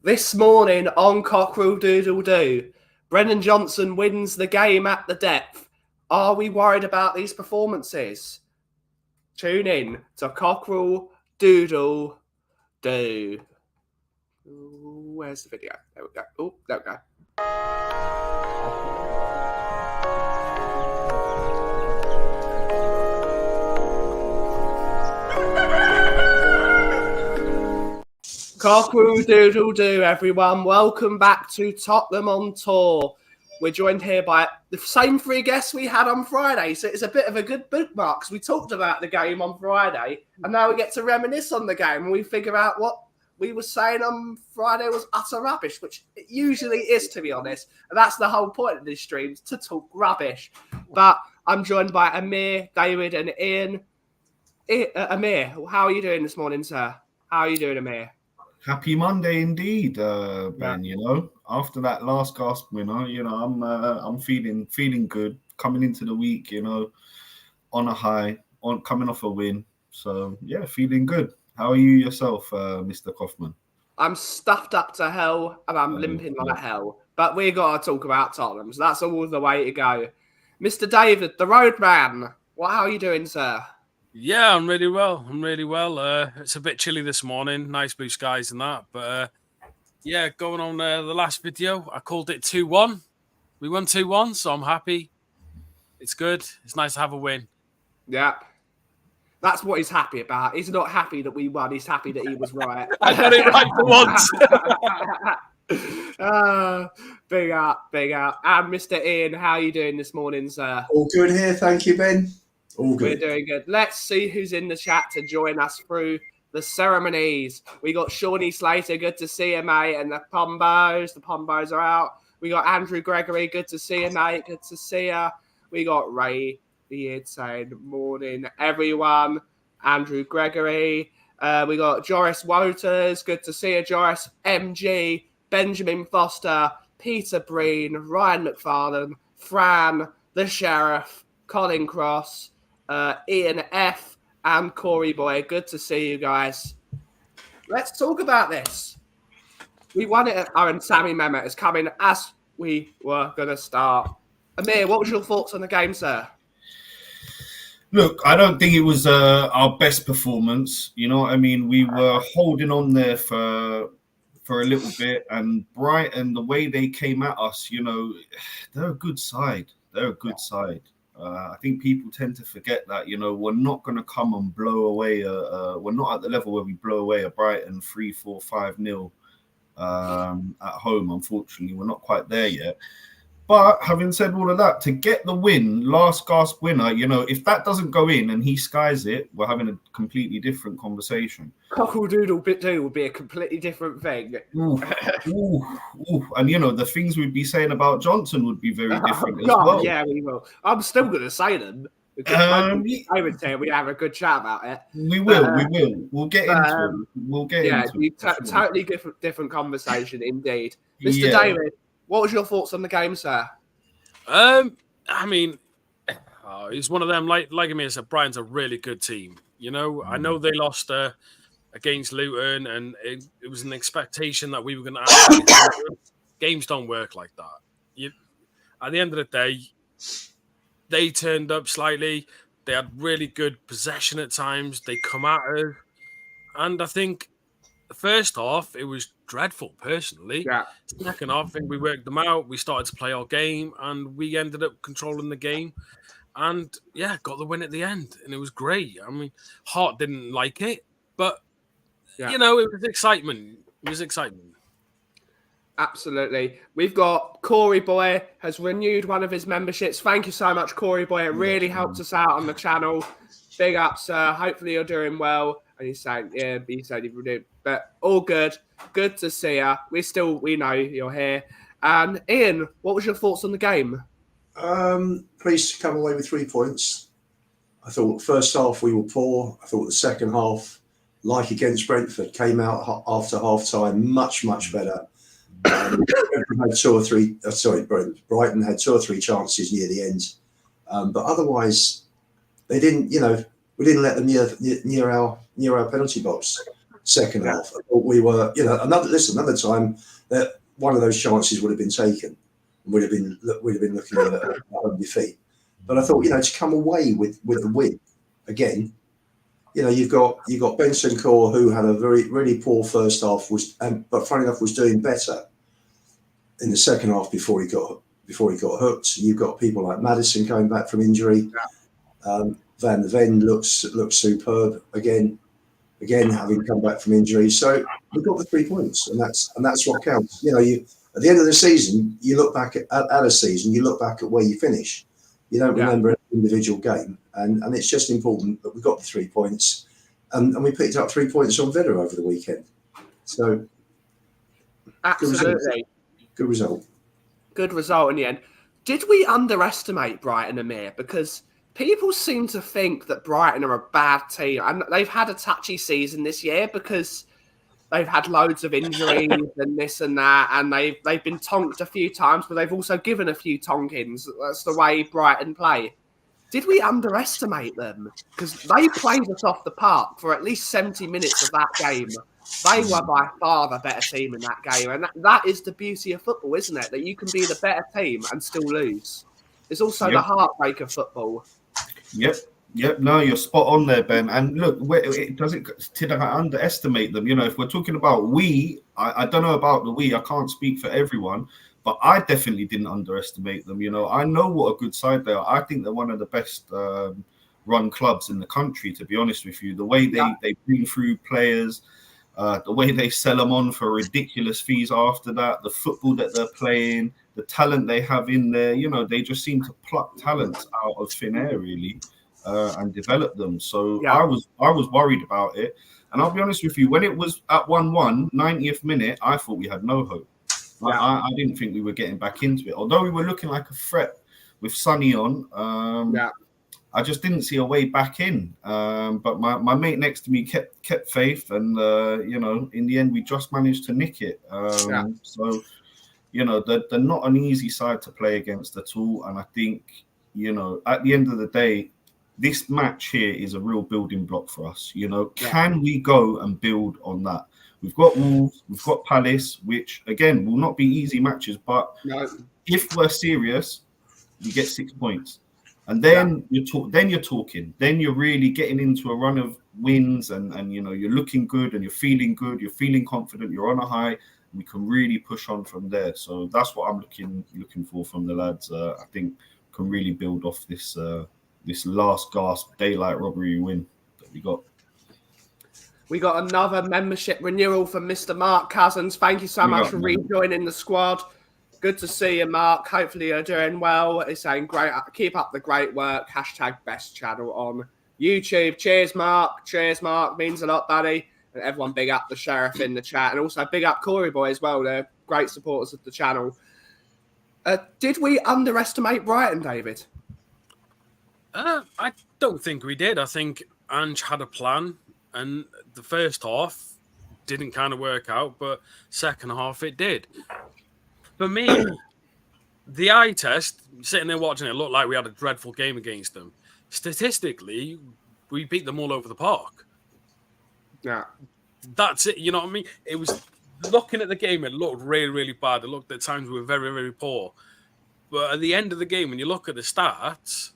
This morning on Cockerel Doodle Doo, Brennan Johnson wins the game at the depth. Are we worried about these performances? Tune in to Cockerel Doodle Doo. Where's the video? There we go. Oh, there we go. Cockerel Doodle Doo, everyone. Welcome back to Tottenham on Tour. We're joined here by the same three guests we had on Friday, so it's a bit of a good bookmark because we talked about the game on Friday, and now we get to reminisce on the game, and we figure out what we were saying on Friday was utter rubbish, which it usually is, to be honest. And that's the whole point of these streams, to talk rubbish. But I'm joined by Amir, David, and Ian. Amir, how are you doing this morning, sir? How are you doing, Amir? Happy Monday indeed, Ben. You know, after that last gasp winner, I'm feeling good coming into the week. You know, on a high, coming off a win. So yeah, feeling good. How are you yourself, Mr. Kaufman? I'm stuffed up to hell and I'm limping like hell. But we got to talk about Tottenham, so that's all the way to go. Mr. David, the Roadman. How are you doing, sir? Yeah, I'm really well. It's a bit chilly this morning. Nice blue skies and that. But yeah, going on the last video, I called it 2-1. We won 2-1, so I'm happy. It's good. It's nice to have a win. Yeah. That's what he's happy about. He's not happy that we won. He's happy that he was right. I got it right for once. Big up. And Mr. Ian, how are you doing this morning, sir? All good here. Thank you, Ben. All good. We're doing good. Let's see who's in the chat to join us through the ceremonies. We got Shawnee Slater, good to see you, mate. And the Pombos are out. We got Andrew Gregory, good to see you, mate. Good to see you. We got Ray Beard saying, morning, everyone. Andrew Gregory. We got Joris Woters, good to see you, Joris. MG, Benjamin Foster, Peter Breen, Ryan McFarlane, Fran, the Sheriff, Colin Cross, Ian F, and Corey Boy. Good to see you guys. Let's talk about this. We won it, and Sammy Mehmet is coming as we were going to start. Amir, what was your thoughts on the game, sir? Look, I don't think it was our best performance. You know what I mean? We were holding on there for a little bit, and Brighton, the way they came at us, you know, they're a good side. I think people tend to forget that, you know, we're not going to come and blow away. We're not at the level where we blow away a Brighton 3-4-5-0 at home. Unfortunately, we're not quite there yet. But having said all of that, to get the win, last gasp winner, you know, if that doesn't go in and he skies it, we're having a completely different conversation. Cockerel Doodle Doo would be a completely different thing. Ooh. And, you know, the things we'd be saying about Johnson would be very different as well. Yeah, we will. I'm still going to say them. Because I would say we have a good chat about it. We will. We'll get into it. Totally different conversation indeed. Mr. David, what was your thoughts on the game, sir? I mean, it's one of them, like Amir said, Brighton's a really good team. You know, I know they lost against Luton, and it was an expectation that we were going to actually games don't work like that. At the end of the day, they turned up slightly. They had really good possession at times. They come at us. And I think the first half, it was dreadful, personally. Yeah. Second half, I think we worked them out. We started to play our game, and we ended up controlling the game. And, yeah, got the win at the end. And it was great. I mean, Hart didn't like it, but, you know, it was excitement. Absolutely. We've got Corey Boy has renewed one of his memberships. Thank you so much, Corey Boy. It really helped us out on the channel. Big up, sir. Hopefully you're doing well. And he's saying, he said you've renewed. But all good. Good to see you. We know you're here. And Ian, what was your thoughts on the game? Pleased to come away with 3 points. I thought first half we were poor. I thought the second half, like against Brentford, came out after half time much better. Brighton had 2 or 3 chances near the end, but otherwise they didn't. You know, we didn't let them near our penalty box. second half. I thought we were, another time that one of those chances would have been taken. We'd have been looking at a home defeat. But I thought, to come away with the win again, you've got Benson Core, who had a very, really poor first half, but funny enough was doing better in the second half before he got hooked. You've got people like Madison coming back from injury. Van der Ven looks superb again, having come back from injury. So we got the 3 points, and that's what counts. At the end of the season, you look back at a season, you look back at where you finish. You don't remember an individual game, and it's just important that we got the 3 points, and we picked up 3 points on Villa over the weekend. So absolutely good result. Good result in the end. Did we underestimate Brighton, Amir? Because people seem to think that Brighton are a bad team, and they've had a touchy season this year because they've had loads of injuries and this and that, and they've been tonked a few times, but they've also given a few tonkins. That's the way Brighton play. Did we underestimate them? Because they played us off the park for at least 70 minutes of that game. They were by far the better team in that game, and that is the beauty of football, isn't it? That you can be the better team and still lose. It's also the heartbreak of football. Yep, no, you're spot on there, Ben. And look, did I underestimate them? If we're talking about I don't know about the I can't speak for everyone, but I definitely didn't underestimate them. I know what a good side they are. I think they're one of the best run clubs in the country, to be honest with you. The way they bring through players, the way they sell them on for ridiculous fees after that, the football that they're playing, the talent they have in there, they just seem to pluck talent out of thin air, really. And develop them. So I was worried about it. And I'll be honest with you, when it was at 1-1, 90th minute, I thought we had no hope. I didn't think we were getting back into it. Although we were looking like a threat with Sonny on, I just didn't see a way back in. But my mate next to me kept faith, and in the end we just managed to nick it. So they're not an easy side to play against at all. And I think, at the end of the day, this match here is a real building block for us. Can we go and build on that? We've got Wolves, we've got Palace, which again will not be easy matches, but if we're serious, we get 6 points. And then you're talking. Then you're really getting into a run of wins, and you're looking good, and you're feeling good, you're feeling confident, you're on a high. We can really push on from there. So that's what I'm looking for from the lads. I think can really build off this last gasp daylight robbery win that we got. We got another membership renewal from Mr. Mark Cousins. Thank you so much for rejoining the squad. Good to see you, Mark. Hopefully you're doing well. He's saying great. Keep up the great work. #best channel on YouTube. Cheers, Mark. Cheers, Mark. Means a lot, buddy. And everyone big up the Sheriff in the chat. And also big up Corey Boy as well. They're great supporters of the channel. Did we underestimate Brighton, David? I don't think we did. I think Ange had a plan, and the first half didn't kind of work out, but second half it did. For me, the eye test, sitting there watching it, looked like we had a dreadful game against them. Statistically, we beat them all over the park. Yeah. That's it. You know what I mean? It was looking at the game, it looked really, really bad. It looked at times we were very, very poor. But at the end of the game, when you look at the stats,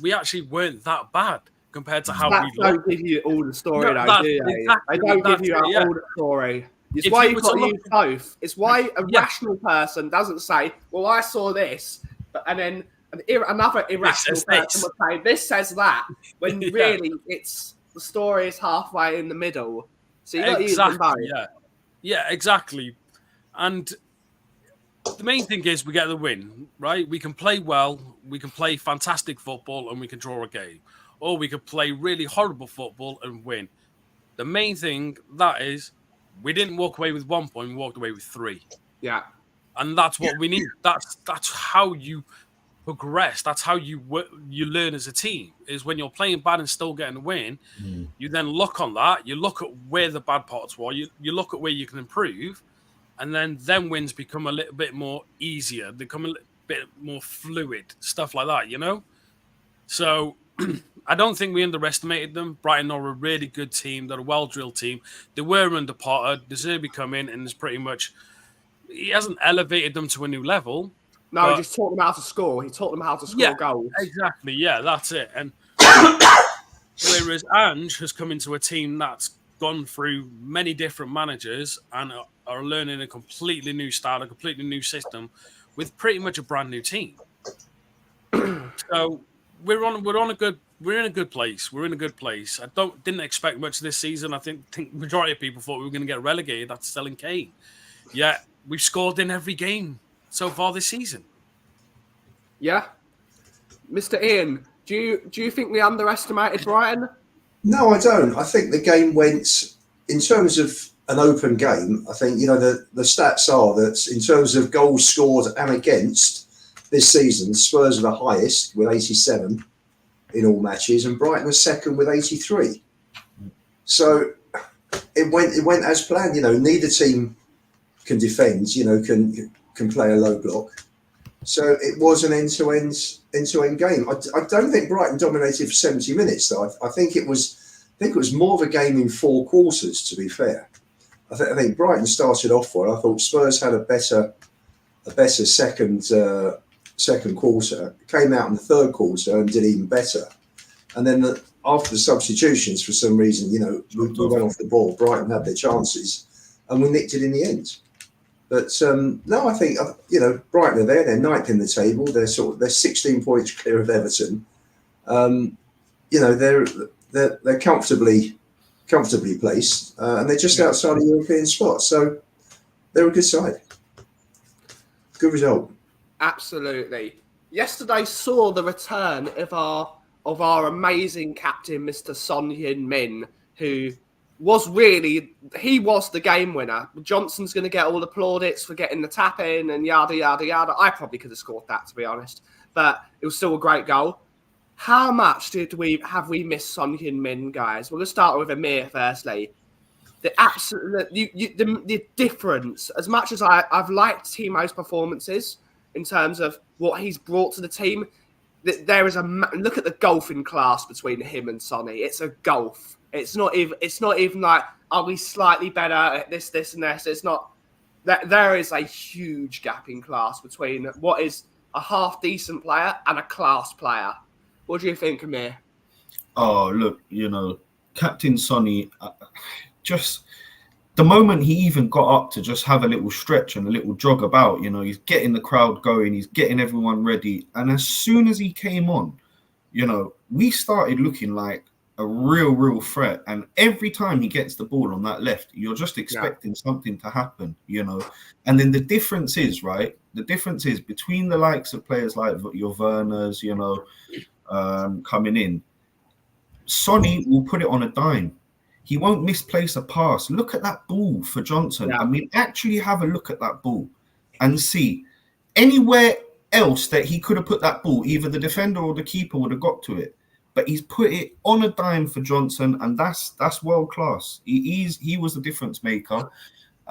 we actually weren't that bad compared to how we don't give you all the story, though, do they? They don't give you all the story. It's why you've got to use both. It's why a rational person doesn't say, well, I saw this, and then another irrational person would say, this says that, when really it's the story is halfway in the middle. So you got to use them both. Yeah, exactly. And the main thing is we get the win, right? We can play well, we can play fantastic football, and we can draw a game. Or we could play really horrible football and win. The main thing, that is, we didn't walk away with 1 point, we walked away with 3. Yeah. And that's what we need. That's how you progress. That's how you learn as a team, is when you're playing bad and still getting a win, you then look on that, you look at where the bad parts were, you look at where you can improve, and then wins become a little bit more easier, become a little bit more fluid, stuff like that, you know? So I don't think we underestimated them. Brighton are a really good team. They're a well-drilled team. They were under Potter. De Zerbi come in and is pretty much... He hasn't elevated them to a new level. No, he just taught them how to score. He taught them how to score goals. Exactly. Yeah, that's it. And whereas Ange has come into a team that's gone through many different managers and are learning a completely new style, a completely new system with pretty much a brand new team. So we're in a good place. We're in a good place. I didn't expect much this season. I think majority of people thought we were going to get relegated after selling Kane. Yeah, we've scored in every game so far this season. Yeah, Mr. Ian, do you think we underestimated Brighton? No, I don't. I think the game went, in terms of an open game, I think, the stats are that in terms of goals scored and against this season, Spurs are the highest with 87 in all matches, and Brighton are second with 83. So it went as planned. Neither team can defend, can play a low block. So it was an end-to-end game. I don't think Brighton dominated for 70 minutes, though. I think it was more of a game in 4 quarters, to be fair. I think Brighton started off well. I thought Spurs had a better second quarter, came out in the third quarter and did even better. And then after the substitutions, for some reason, we went off the ball. Brighton had their chances and we nicked it in the end. But no, I think, Brighton are there. They're 9th in the table. They're 16 points clear of Everton. They're comfortably placed, and they're just outside a European spot. So they're a good side. Good result. Absolutely. Yesterday saw the return of our amazing captain, Mr. Son Heung-min, who was the game winner. Johnson's going to get all the plaudits for getting the tap in and yada, yada, yada. I probably could have scored that, to be honest. But it was still a great goal. How much have we missed Son Heung-min, guys? We're going to start with Amir firstly. The absolute the difference, as much as I've liked Timo's performances in terms of what he's brought to the team, there is look at the golfing class between him and Sonny. It's a gulf. It's not even like, are we slightly better at this and this? It's not that. There is a huge gap in class between what is a half decent player and a class player. What do you think, Amir? Oh, look, Captain Sonny, just the moment he even got up to just have a little stretch and a little jog about, he's getting the crowd going, he's getting everyone ready. And as soon as he came on, we started looking like a real threat. And every time he gets the ball on that left, you're just expecting something to happen, And then the difference is, right? The difference is between the likes of players like your Werners, coming in. Sonny will put it on a dime. He won't misplace a pass. Look at that ball for Johnson. Yeah. I mean, actually have a look at that ball and see anywhere else that he could have put that ball, either the defender or the keeper would have got to it. But he's put it on a dime for Johnson, and that's world class. He was the difference maker.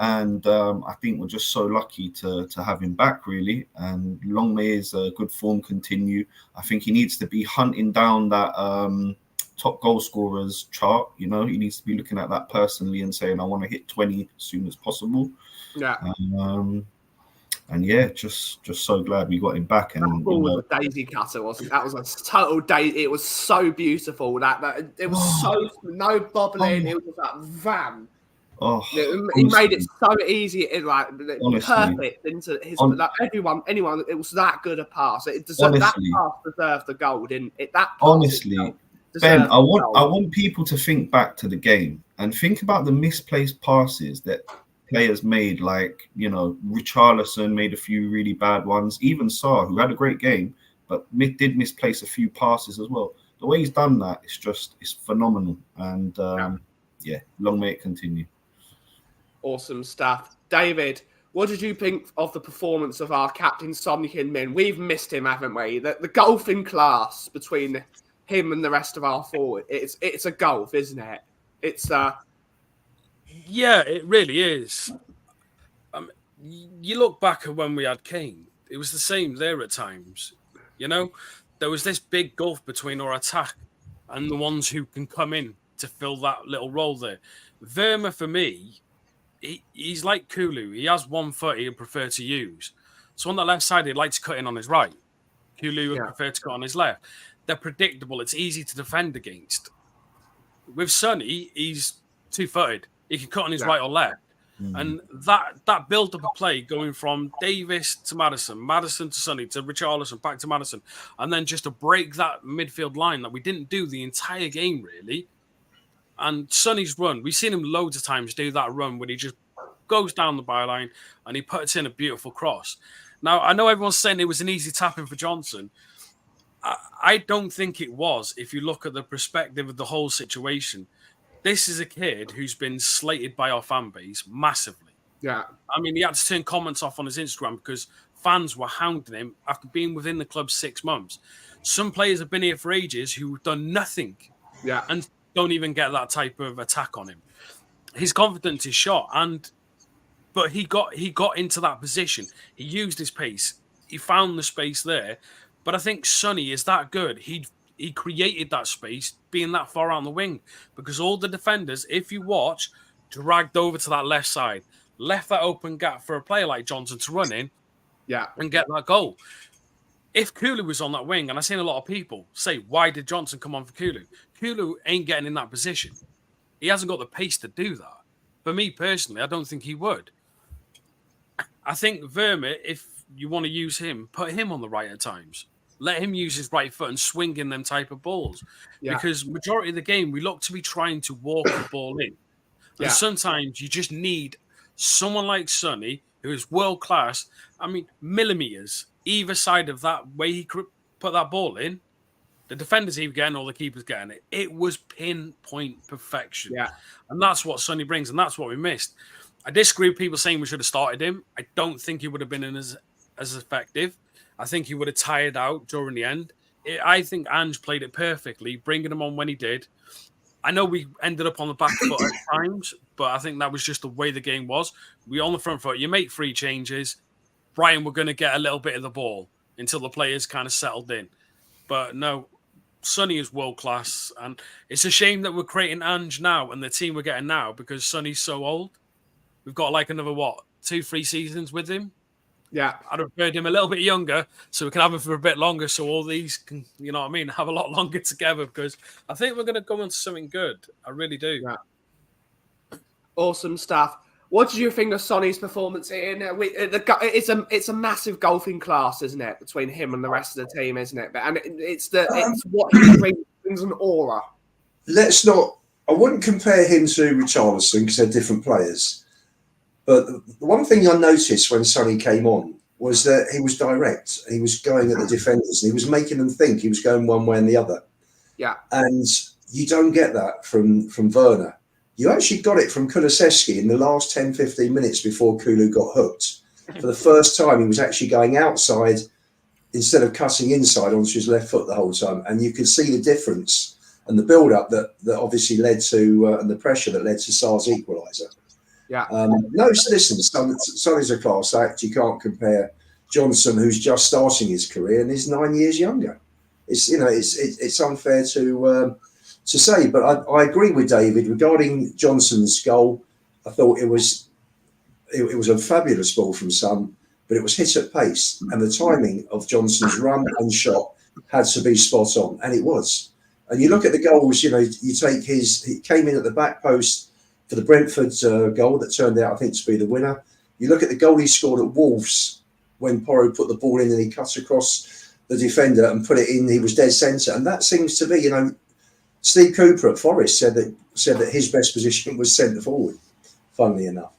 And I think we're just so lucky to have him back, really. And long may his good form continue. I think he needs to be hunting down that top goal scorers chart. He needs to be looking at that personally and saying, I want to hit 20 as soon as possible. Yeah. And yeah, just so glad we got him back. And that ball was a daisy cutter, wasn't it? That was a total daisy. It was so beautiful. That it was so no bobbling. It was just like vam. Oh, he made it so easy, perfect into his. Anyone, it was that good a pass. That pass deserved the goal, didn't it? That pass honestly, Ben, I want people to think back to the game and think about the misplaced passes that players made. Like Richarlison made a few really bad ones. Even Sarr, who had a great game, but did misplace a few passes as well. The way he's done that, it's phenomenal. And long may it continue. Awesome stuff. David, what did you think of the performance of our captain, Son Heung-min? We've missed him, haven't we? The golfing class between him and the rest of our forward. It's a gulf, isn't it? Yeah, it really is. You look back at when we had Kane, it was the same there at times. there was this big gulf between our attack and the ones who can come in to fill that little role there. Verma, for me, he's like Kulu. He has one foot he'd prefer to use. So on the left side, he'd like to cut in on his right. Kulu would prefer to cut on his left. They're predictable. It's easy to defend against. With Sonny, he's two-footed. He can cut on his right or left. And that build-up of play going from Davis to Madison to Sonny to Richarlison, back to Madison, and then just to break that midfield line that we didn't do the entire game, really. And Sonny's run, we've seen him loads of times do that run where he just goes down the byline and he puts in a beautiful cross. Now, I know everyone's saying it was an easy tap-in for Johnson. I don't think it was, if you look at the perspective of the whole situation. This is a kid who's been slated by our fan base massively. Yeah. I mean, he had to turn comments off on his Instagram because fans were hounding him after being within the club 6 months. Some players have been here for ages who've done nothing and don't even get that type of attack on him. His confidence is shot, but he got into that position. He used his pace. He found the space there. But I think Sonny is that good. He created that space, being that far out on the wing, because all the defenders, if you watch, dragged over to that left side, left that open gap for a player like Johnson to run in and get that goal. If Kulu was on that wing, and I've seen a lot of people say, why did Johnson come on for Kulu? Kulu ain't getting in that position. He hasn't got the pace to do that. For me personally, I don't think he would. I think Verma, if you want to use him, put him on the right at times. Let him use his right foot and swing in them type of balls. Yeah. Because majority of the game, we look to be trying to walk the ball in. And sometimes you just need someone like Sonny, who is world-class. I mean, millimeters either side of that way he could put that ball in. The defenders either getting or the keeper's getting it. It was pinpoint perfection. Yeah. And that's what Sonny brings, and that's what we missed. I disagree with people saying we should have started him. I don't think he would have been as effective. I think he would have tired out during the end. I think Ange played it perfectly, bringing him on when he did. I know we ended up on the back foot at times, but I think that was just the way the game was. We on the front foot, you make 3 changes. Brian, we're going to get a little bit of the ball until the players kind of settled in. But no, Sonny is world-class. And it's a shame that we're creating Ange now and the team we're getting now because Sonny's so old. We've got like another, 2-3 seasons with him? Yeah, I'd have preferred him a little bit younger so we can have him for a bit longer so all these can, you know what I mean, have a lot longer together because I think we're going to go into something good. I really do. Yeah. Awesome stuff. What did you think of Sonny's performance in? It's a massive golfing class, isn't it, between him and the rest of the team, isn't it? And it's what he brings an aura. I wouldn't compare him to Richarlison because they're different players. But the one thing I noticed when Sonny came on was that he was direct. He was going at the defenders and he was making them think he was going one way and the other. Yeah. And you don't get that from Werner. You actually got it from Kulusevski in the last 10, 15 minutes before Kulu got hooked. For the first time, he was actually going outside instead of cutting inside onto his left foot the whole time. And you could see the difference and the build-up that obviously led to, and the pressure that led to Sarr's equaliser. Yeah. Listen, Sonny's a class act. You can't compare Johnson, who's just starting his career and is 9 years younger. It's unfair to say, but I agree with David regarding Johnson's goal. I thought it was a fabulous ball from Son, but it was hit at pace, and the timing of Johnson's run and shot had to be spot on, and it was. And you look at the goals. You take he came in at the back post for the Brentford goal that turned out, I think, to be the winner. You look at the goal he scored at Wolves when Porro put the ball in and he cut across the defender and put it in. He was dead centre, and that seems to be, Steve Cooper at Forest said that his best position was centre forward. Funnily enough,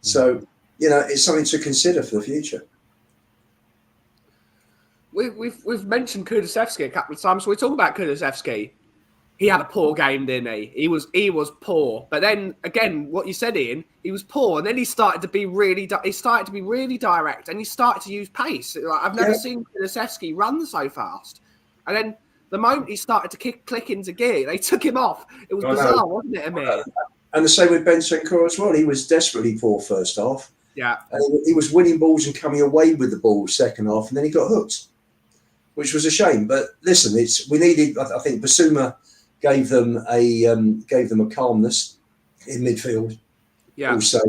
so it's something to consider for the future. We've mentioned Kulusevski a couple of times. So we talk about Kulusevski. He had a poor game, didn't he? He was poor. But then again, what you said, Ian, he was poor, and then he started to be really direct, and he started to use pace. I've never seen Kulusevski run so fast. And then the moment he started to click into gear, they took him off. It was bizarre, wasn't it, Amir? And the same with Bentancur as well. He was desperately poor first half. Yeah, and he was winning balls and coming away with the ball second half, and then he got hooked. which was a shame. But listen, we needed. I think Basuma gave them a calmness in midfield. Yeah. Also,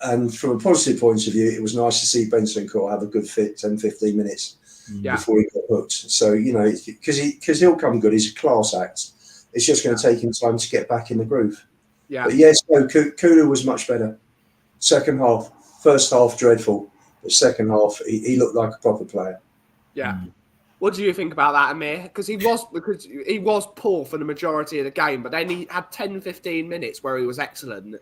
and from a positive point of view, it was nice to see Benson Court have a good fit 10-15 minutes before he got hooked. So, because he'll come good. He's a class act. It's just going to take him time to get back in the groove. Yeah. But yes, Kulu was much better. Second half, first half dreadful, but second half he looked like a proper player. Yeah. What do you think about that, Amir? Because he was poor for the majority of the game, but then he had 10-15 minutes where he was excellent.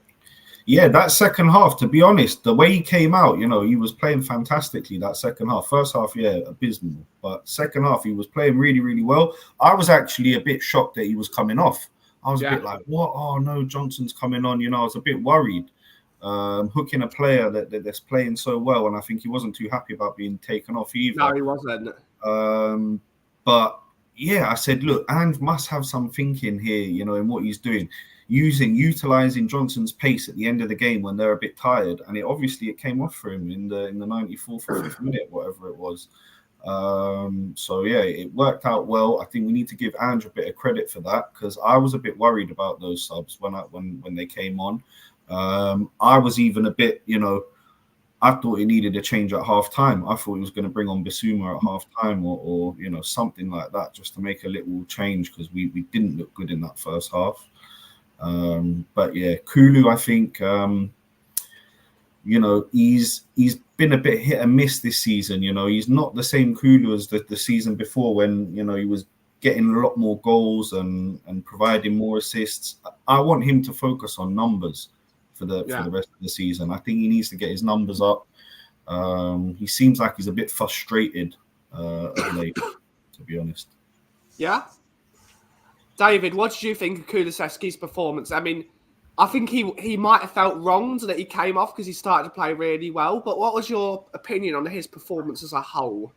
Yeah, that second half, to be honest, the way he came out, he was playing fantastically that second half. First half, abysmal. But second half, he was playing really, really well. I was actually a bit shocked that he was coming off. I was a bit like, what? Oh, no, Johnson's coming on. I was a bit worried. Hooking a player that's playing so well, and I think he wasn't too happy about being taken off either. No, he wasn't. But yeah, I said, look, and must have some thinking here, in what he's doing, utilizing Johnson's pace at the end of the game when they're a bit tired, and it came off for him in the 94th or 5th minute, whatever it was. So yeah, it worked out well. I think we need to give Andrew a bit of credit for that, because I was a bit worried about those subs when they came on. I was even a bit, I thought he needed a change at half time. I thought he was going to bring on Basuma at half time or something like that, just to make a little change, because we didn't look good in that first half. But yeah, Kulu, I think, he's been a bit hit and miss this season. He's not the same Kulu as the season before, when, he was getting a lot more goals and providing more assists. I want him to focus on numbers for the rest of the season. I think he needs to get his numbers up. He seems like he's a bit frustrated of late, to be honest. Yeah. David, what did you think of Kulusevski's performance? I mean, I think he might have felt wronged that he came off because he started to play really well. But what was your opinion on his performance as a whole?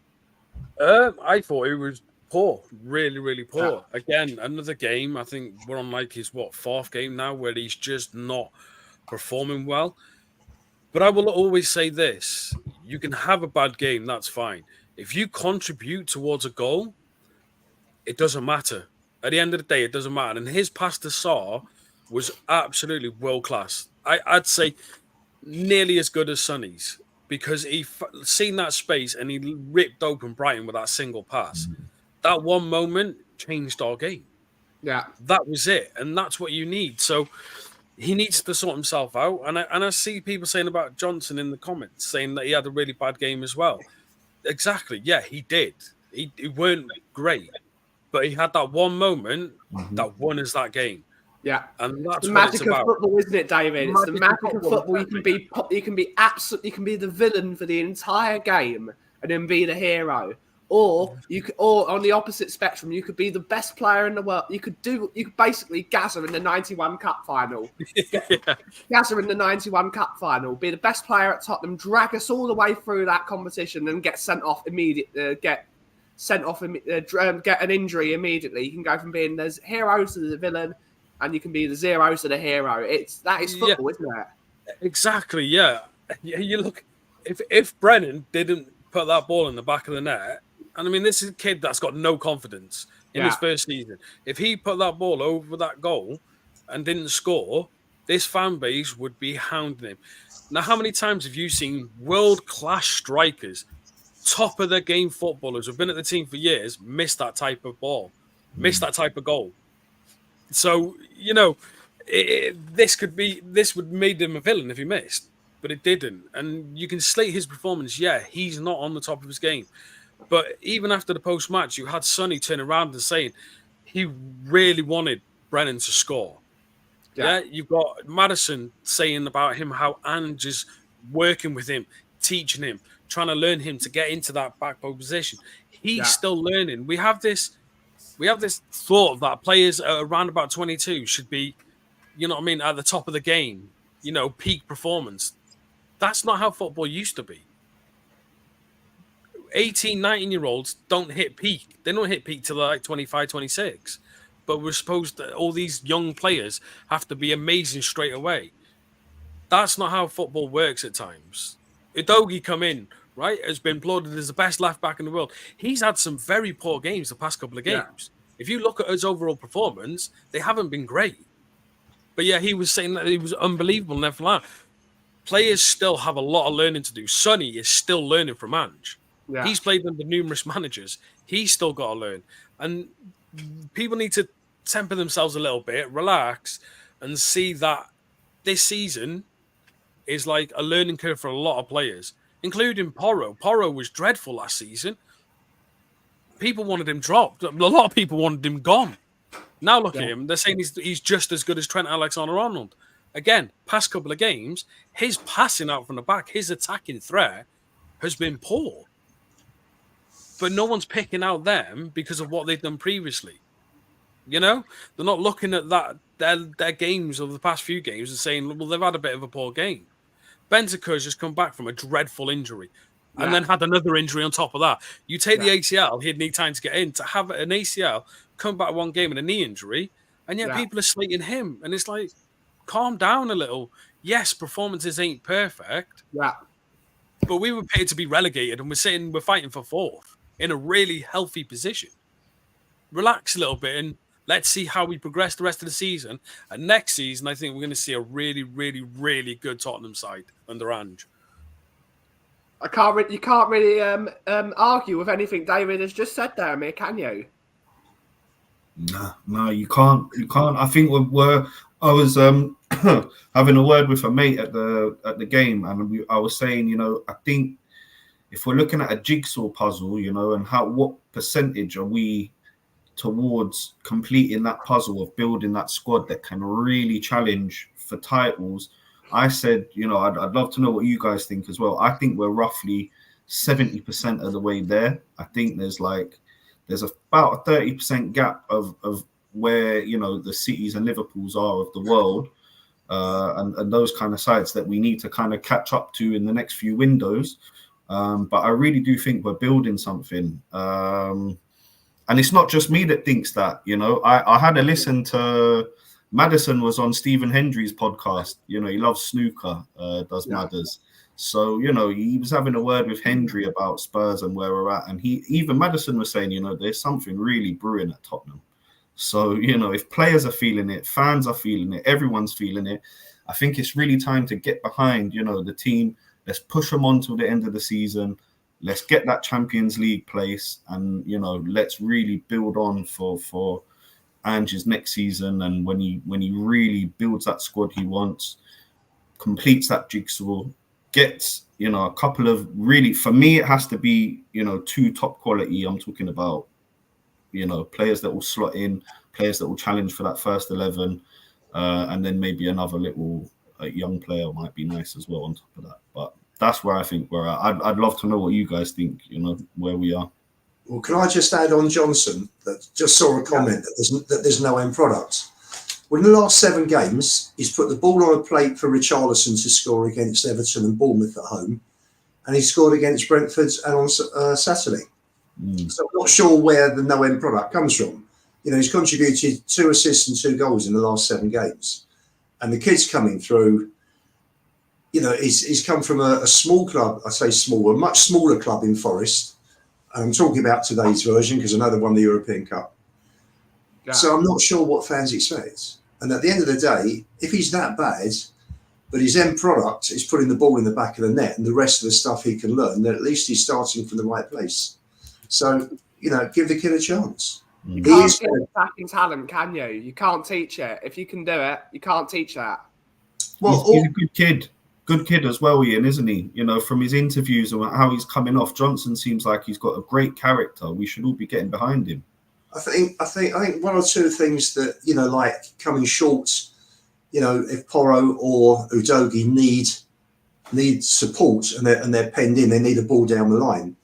I thought he was poor, really, really poor. Yeah. Again, another game. I think we're on his fourth game now where he's just not performing well. But I will always say this: you can have a bad game, that's fine. If you contribute towards a goal, it doesn't matter. At the end of the day, it doesn't matter. And his pass to Saar was absolutely world class. I'd say nearly as good as Sonny's, because he seen that space and he ripped open Brighton with that single pass. That one moment changed our game. Yeah, that was it, and that's what you need. So he needs to sort himself out. And I see people saying about Johnson in the comments, saying that he had a really bad game as well. Exactly, yeah, he did. He weren't great, but he had that one moment that won us that game. Yeah, and that's the what magic it's of about. football, isn't it, David? It's the magic of football. You can be the villain for the entire game and then be the hero. Or on the opposite spectrum, you could be the best player in the world. You could basically Gazza in the 91 Cup final. Gazza in the 91 Cup final, be the best player at Tottenham, drag us all the way through that competition, and get sent off immediately. Get an injury immediately. You can go from being the hero to the villain, and you can be the zero to the hero. That is football, isn't it? Exactly. Yeah. You look, if Brennan didn't put that ball in the back of the net. And I mean, this is a kid that's got no confidence in his first season. If he put that ball over that goal and didn't score, this fan base would be hounding him. Now, how many times have you seen world-class strikers, top of their game footballers who've been at the team for years, miss that type of ball, miss that type of goal? So, this would made him a villain if he missed, but it didn't. And you can slate his performance. Yeah, he's not on the top of his game. But even after the post-match, you had Sonny turn around and saying he really wanted Brennan to score. Yeah, you've got Madison saying about him how Ange is working with him, teaching him, trying to learn him to get into that back post position. He's still learning. We have this thought that players around about 22 should be, at the top of the game, peak performance. That's not how football used to be. 18, 19-year-olds don't hit peak. They don't hit peak till they're like 25, 26. But we're supposed to, all these young players have to be amazing straight away. That's not how football works at times. Udogie come in, right, has been applauded as the best left back in the world. He's had some very poor games the past couple of games. Yeah. If you look at his overall performance, they haven't been great. But yeah, he was saying that he was unbelievable and everything like that. Players still have a lot of learning to do. Sonny is still learning from Ange. Yeah. He's played under numerous managers. He's still got to learn. And people need to temper themselves a little bit, relax, and see that this season is like a learning curve for a lot of players, including Porro. Porro was dreadful last season. People wanted him dropped. A lot of people wanted him gone. Now look at him. They're saying he's just as good as Trent Alexander-Arnold. Again, past couple of games, his passing out from the back, his attacking threat has been poor. But no one's picking out them because of what they've done previously. You know? They're not looking at that their games of the past few games and saying, well, they've had a bit of a poor game. Bentancur's just come back from a dreadful injury and then had another injury on top of that. You take the ACL, he'd need time to get in. To have an ACL, come back one game and a knee injury, and yet people are slating him. And it's like, calm down a little. Yes, performances ain't perfect. Yeah. But we were paid to be relegated and we're fighting for fourth in a really healthy position. Relax a little bit and let's see how we progress the rest of the season. And next season, I think we're going to see a really, really, really good Tottenham side under Ange. You can't really argue with anything David has just said there, Amir, can you? No, you can't. I think I was having a word with a mate at the game, and I was saying, I think if we're looking at a jigsaw puzzle, and what percentage are we towards completing that puzzle of building that squad that can really challenge for titles. I said, I'd love to know what you guys think as well. I think we're roughly 70% of the way there. I think there's about a 30% gap of where, the cities and Liverpools are of the world, and those kind of sides that we need to kind of catch up to in the next few windows. But I really do think we're building something. And it's not just me that thinks that, I had a listen to Maddison was on Stephen Hendry's podcast. He loves snooker, does Madders. So, he was having a word with Hendry about Spurs and where we're at. And even Maddison was saying, there's something really brewing at Tottenham. So, if players are feeling it, fans are feeling it, everyone's feeling it, I think it's really time to get behind, the team. Let's push them on till the end of the season. Let's get that Champions League place and, let's really build on for Ange's next season. And when he really builds that squad he wants, completes that jigsaw, gets, a couple of really, for me, it has to be, 2 top quality. I'm talking about, players that will slot in, players that will challenge for that first 11, and then maybe another little young player might be nice as well on top of that. But that's where I think we're at. I'd love to know what you guys think, where we are. Well, can I just add on Johnson that just saw a comment that there's no end product. Well, in the last 7 games, he's put the ball on a plate for Richarlison to score against Everton and Bournemouth at home, and he scored against Brentford and on Saturday. So I'm not sure where the no end product comes from. He's contributed 2 assists and 2 goals in the last 7 games, and the kid's coming through. He's come from a small club. I say small, a much smaller club in Forest. And I'm talking about today's version because I know they won the European Cup. Yeah. So I'm not sure what fans expect. And at the end of the day, if he's that bad, but his end product is putting the ball in the back of the net and the rest of the stuff he can learn, then at least he's starting from the right place. So, give the kid a chance. You can't teach attacking talent, can you? You can't teach it. If you can do it, you can't teach that. Well, he's a good kid. Good kid as well, Ian, isn't he? From his interviews and how he's coming off, Johnson seems like he's got a great character. We should all be getting behind him. I think 1 or 2 things that like coming short. If Porro or Udogie need support and they're penned in, they need a ball down the line.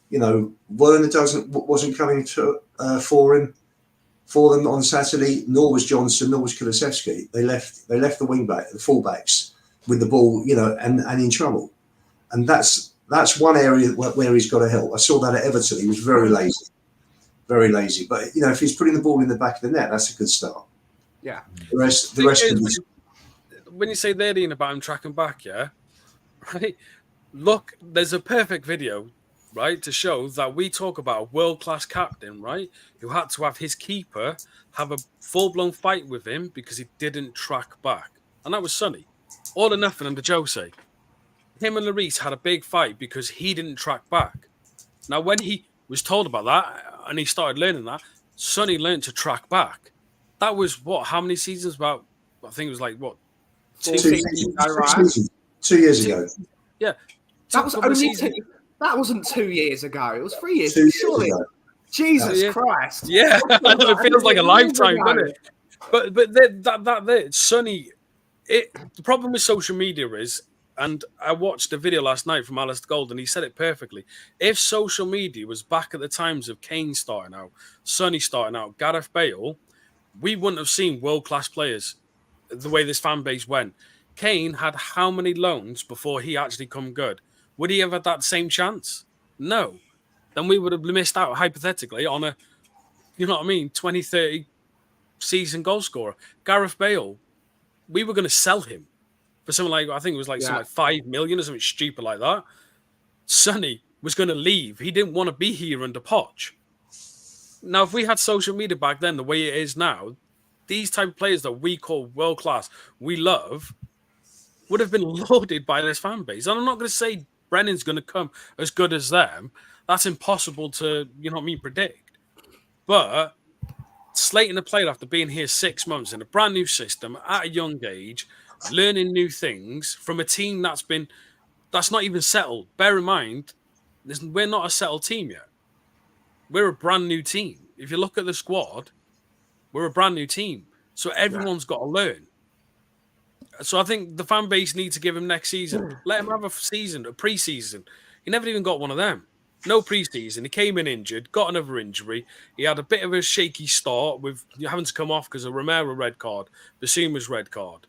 Werner wasn't coming to for them on Saturday. Nor was Johnson. Nor was Kulusevski. They left the wing back, the fullbacks, with the ball, and in trouble. And that's one area where he's got to help. I saw that at Everton. He was very lazy. But, if he's putting the ball in the back of the net, that's a good start. Yeah. The rest of when you say they're Ian about him tracking back, yeah, right? Look, there's a perfect video, right, to show that we talk about a world-class captain, right, who had to have his keeper have a full-blown fight with him because he didn't track back. And that was Sonny. All or nothing under Jose. Him and Lloris had a big fight because he didn't track back. Now, when he was told about that and he started learning that, Sonny learned to track back. That was what? How many seasons? About, I think it was like, what? 2 seasons ago, right? 2 years ago. Yeah. That was only that wasn't 2 years ago. It was 3 years. 2 years Surely. ago. Jesus Christ. Yeah. It feels like a lifetime, doesn't it? But that Sonny, the problem with social media is, and I watched a video last night from Alistair Gold, and he said it perfectly. If social media was back at the times of Kane starting out, Sonny starting out, Gareth Bale, we wouldn't have seen world-class players the way this fan base went. Kane had how many loans before he actually come good? Would he have had that same chance? No. Then we would have missed out, hypothetically, on a, 20, 30 season goal scorer. Gareth Bale, we were going to sell him for something like, I think it was like something like 5 million or something stupid like that. Sonny was going to leave. He didn't want to be here under Poch. Now, if we had social media back then the way it is now, these type of players that we call world class, we love, would have been lauded by this fan base. And I'm not going to say Brennan's going to come as good as them. That's impossible to, predict. But slating a player after being here 6 months in a brand new system at a young age, learning new things from a team that's not even settled. Bear in mind, we're not a settled team yet. We're a brand new team. If you look at the squad, we're a brand new team. So everyone's got to learn. So I think the fan base needs to give him next season. Let him have a pre-season. He never even got one of them. No pre-season. He came in injured, got another injury. He had a bit of a shaky start with having to come off because of Romero red card, Basuma's red card.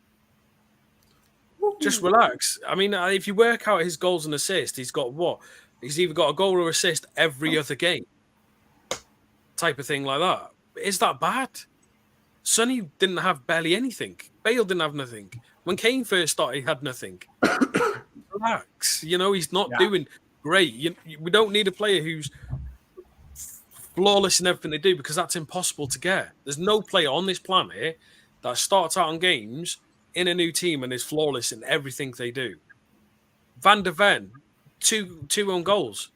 Just relax. I mean, if you work out his goals and assists, he's got what? He's either got a goal or assist every other game. Type of thing like that. Is that bad? Sonny didn't have barely anything. Bale didn't have nothing. When Kane first started, he had nothing. Relax. He's not doing great. We don't need a player who's flawless in everything they do because that's impossible to get. There's no player on this planet that starts out on games in a new team and is flawless in everything they do. Van der Ven, two own goals.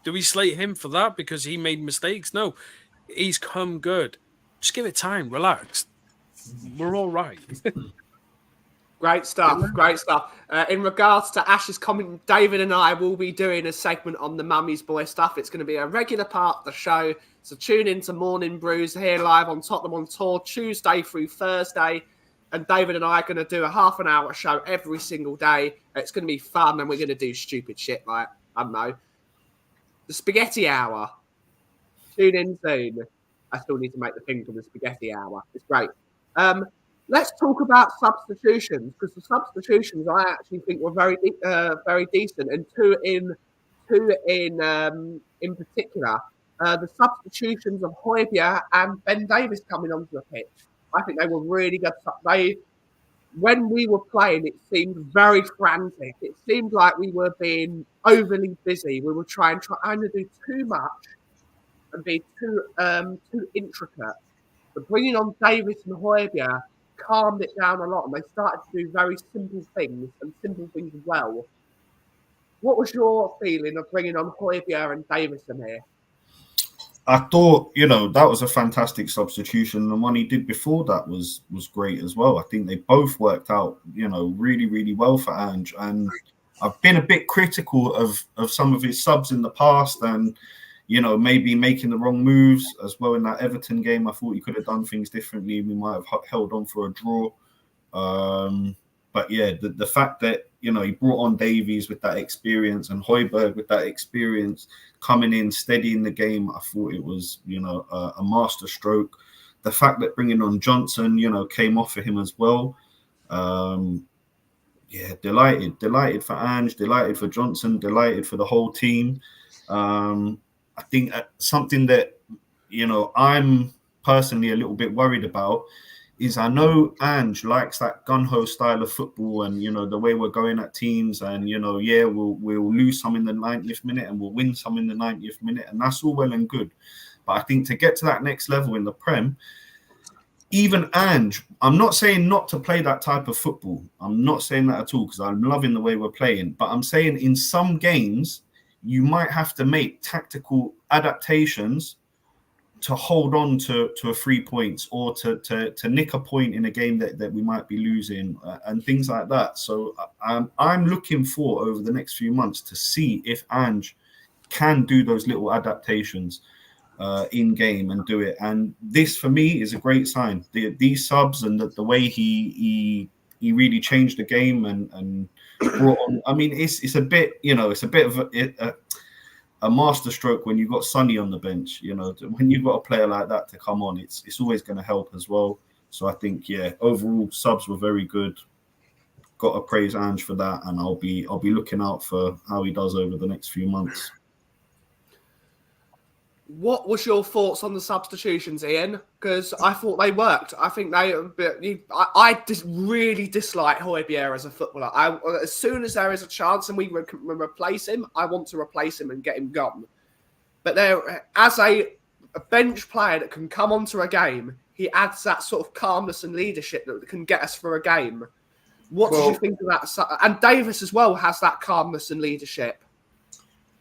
Do we slate him for that because he made mistakes? No. He's come good. Just give it time. Relax. We're all right. Great stuff. Great stuff. In regards to Ash's comment, David and I will be doing a segment on the Mummy's Boy stuff. It's going to be a regular part of the show. So tune in to Morning Brews here live on Tottenham on Tour, Tuesday through Thursday. And David and I are going to do a half an hour show every single day. It's going to be fun and we're going to do stupid shit like, I don't know, the Spaghetti Hour. Tune in soon. I still need to make the thing for the Spaghetti Hour. It's great. Let's talk about substitutions because the substitutions I actually think were very decent, and two in particular. The substitutions of Højbjerg and Ben Davies coming onto the pitch. I think they were really good. When we were playing, it seemed very frantic. It seemed like we were being overly busy. We were trying to do too much and be too intricate. But bringing on Davies and Højbjerg calmed it down a lot, and they started to do very simple things well. What was your feeling of bringing on Højbjerg and Davies in here? I thought, that was a fantastic substitution. The one he did before that was great as well. I think they both worked out, really, really well for Ange. And I've been a bit critical of some of his subs in the past and, maybe making the wrong moves as well in that Everton game. I thought he could have done things differently. We might have held on for a draw. But yeah, the fact that, he brought on Davies with that experience and Højbjerg with that experience coming in, steadying the game, I thought it was, a master stroke. The fact that bringing on Johnson, came off for him as well. Delighted for Ange, delighted for Johnson, delighted for the whole team. I think something that, I'm personally a little bit worried about is I know Ange likes that gun-ho style of football, and the way we're going at teams, and we'll lose some in the 90th minute and we'll win some in the 90th minute, and that's all well and good. But I think to get to that next level in the Prem, even Ange, I'm not saying not to play that type of football. I'm not saying that at all, because I'm loving the way we're playing. But I'm saying in some games, you might have to make tactical adaptations to hold on to a 3 points, or to nick a point in a game that we might be losing, and things like that. So I'm looking for, over the next few months, to see if Ange can do those little adaptations in game and do it. And this, for me, is a great sign. These subs and the way he really changed the game and brought on. I mean, it's a bit, it's a bit of a masterstroke when you've got Sonny on the bench. When you've got a player like that to come on, it's always going to help as well. So I think, overall subs were very good. Got to praise Ange for that, and I'll be looking out for how he does over the next few months. What was your thoughts on the substitutions, Ian? Because I thought they worked. I think I just really dislike Højbjerg as a footballer. As soon as there is a chance and we can replace him, I want to replace him and get him gone. But as a bench player that can come onto a game, he adds that sort of calmness and leadership that can get us through a game. What did you think of that? And Davis as well has that calmness and leadership.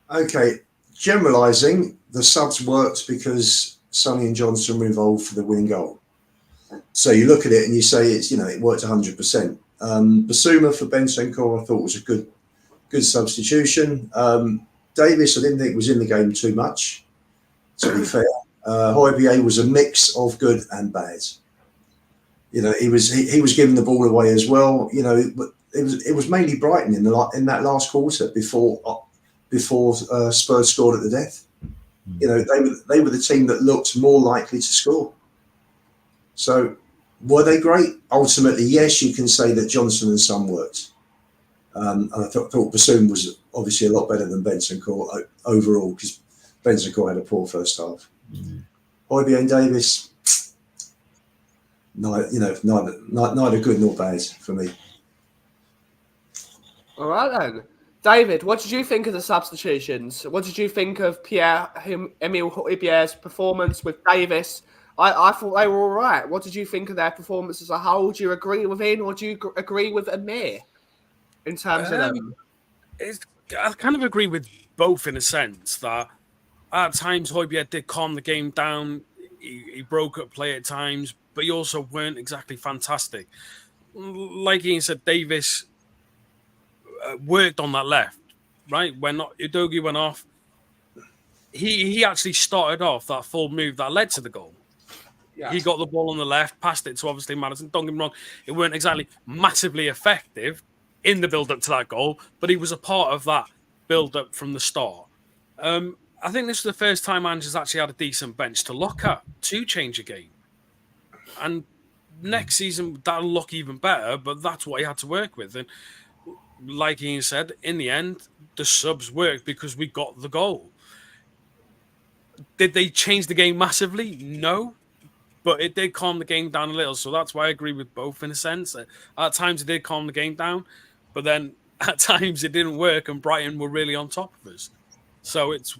Okay. Generalising, the subs worked because Sonny and Johnson were involved for the winning goal. So you look at it and you say it worked 100%. Basuma for Bentancur, I thought was a good substitution. Davis, I didn't think was in the game too much, to be fair. Højbjerg was a mix of good and bad. He was giving the ball away as well. It was mainly Brighton in that last quarter before Spurs scored at the death. They were the team that looked more likely to score. So were they great? Ultimately, yes, you can say that Johnson and Son worked. And I thought Bassoon was obviously a lot better than Bentancur overall, because Bentancur had a poor first half. Højbjerg and Davis, neither good nor bad for me. All right then. David, what did you think of the substitutions? What did you think of Emil Højbjerg's performance with Davis? I thought they were all right. What did you think of their performance as a whole? Do you agree with Ian, or do you agree with Amir in terms of them? I kind of agree with both, in a sense that at times Højbjerg did calm the game down. He broke up play at times, but he also weren't exactly fantastic. Like Ian said, Davis worked on that left, right? When Udogie went off, he actually started off that full move that led to the goal. Yeah. He got the ball on the left, passed it to obviously Maddison. Don't get me wrong, it weren't exactly massively effective in the build-up to that goal, but he was a part of that build-up from the start. I think this is the first time Ange has actually had a decent bench to look at to change a game. And next season, that'll look even better, but that's what he had to work with. And like Ian said, in the end, the subs worked because we got the goal. Did they change the game massively? No. But it did calm the game down a little. So that's why I agree with both in a sense. At times it did calm the game down, but then at times it didn't work and Brighton were really on top of us. So it's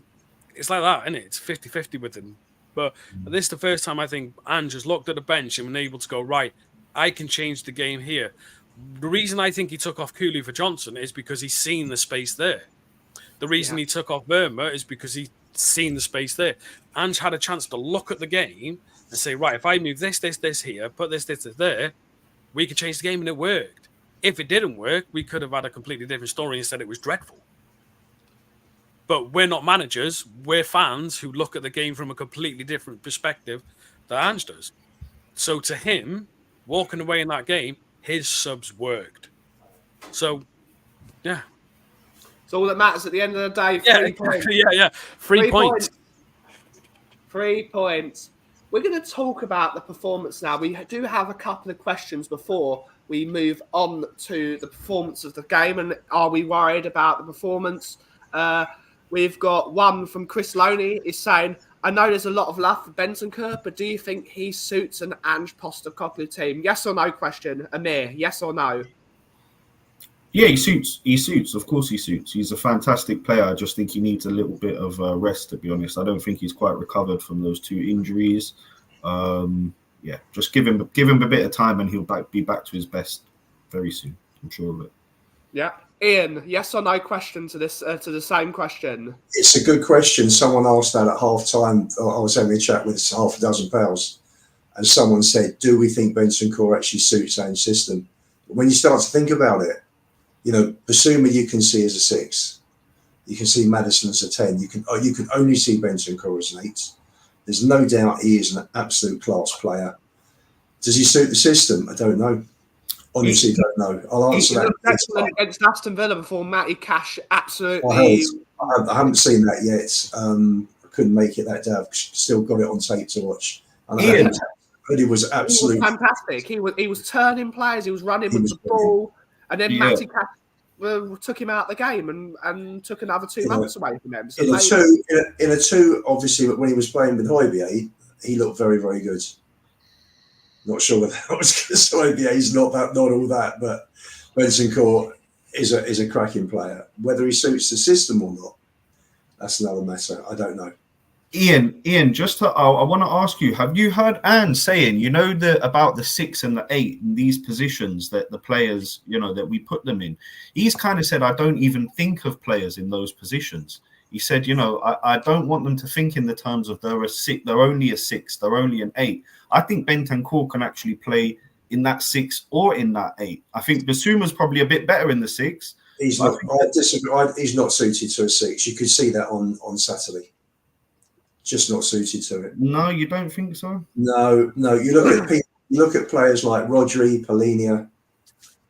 like that, isn't it? It's 50-50 with them. But this is the first time I think Ange has looked at the bench and been able to go, right, I can change the game here. The reason I think he took off Cooley for Johnson is because he's seen the space there. The reason he took off Verma is because he's seen the space there. Ange had a chance to look at the game and say, right, if I move this here, put this there, we could change the game, and it worked. If it didn't work, we could have had a completely different story and said it was dreadful. But we're not managers. We're fans who look at the game from a completely different perspective that Ange does. So to him, walking away in that game, his subs worked. So, yeah. It's all that matters at the end of the day. 3 points. Yeah. 3 points. 3 points. We're going to talk about the performance now. We do have a couple of questions before we move on to the performance of the game. And are we worried about the performance? We've got one from Chris Loney is saying, I know there's a lot of love for Bentancur, but do you think he suits an Ange Postecoglou team? Yes or no question. Amir, yes or no? Yeah, he suits. He suits. Of course he suits. He's a fantastic player. I just think he needs a little bit of rest, to be honest. I don't think he's quite recovered from those 2 injuries. Yeah, just give him a bit of time and he'll be back to his best very soon. I'm sure of it. Yeah. Ian, yes or no question to this to the same question? It's a good question. Someone asked that at half time. I was having a chat with half a dozen pals, and someone said, do we think Bentancur actually suits our system? When you start to think about it, Basuma you can see as a 6. You can see Maddison as a 10. You can only see Bentancur as an 8. There's no doubt he is an absolute class player. Does he suit the system? I don't know. Honestly, don't know. I'll answer that. Excellent against Aston Villa before Matty Cash absolutely. I haven't seen that yet. I couldn't make it that day. I've still got it on tape to watch. And he was absolutely fantastic. He was turning players. He was running with the ball, and then Matty Cash took him out of the game and took another 2 months away from him. So in a two, obviously, when he was playing with Højbjerg, he looked very, very good. Not sure whether that was because Højbjerg's not all that, but Bentancur is a cracking player. Whether he suits the system or not, that's another matter. I don't know. Ian, I want to ask you: have you heard Anne saying, about the 6 and the 8 in these positions that the players, that we put them in? He's kind of said, I don't even think of players in those positions. He said, I don't want them to think in the terms of they're a 6, they're only a 6, they're only an 8. I think Bentancur can actually play in that 6 or in that 8. I think Basuma's probably a bit better in the 6. He's not. I disagree. He's not suited to a 6. You could see that on Saturday. Just not suited to it. No, you don't think so? No. You look at players like Rodri, Polinia,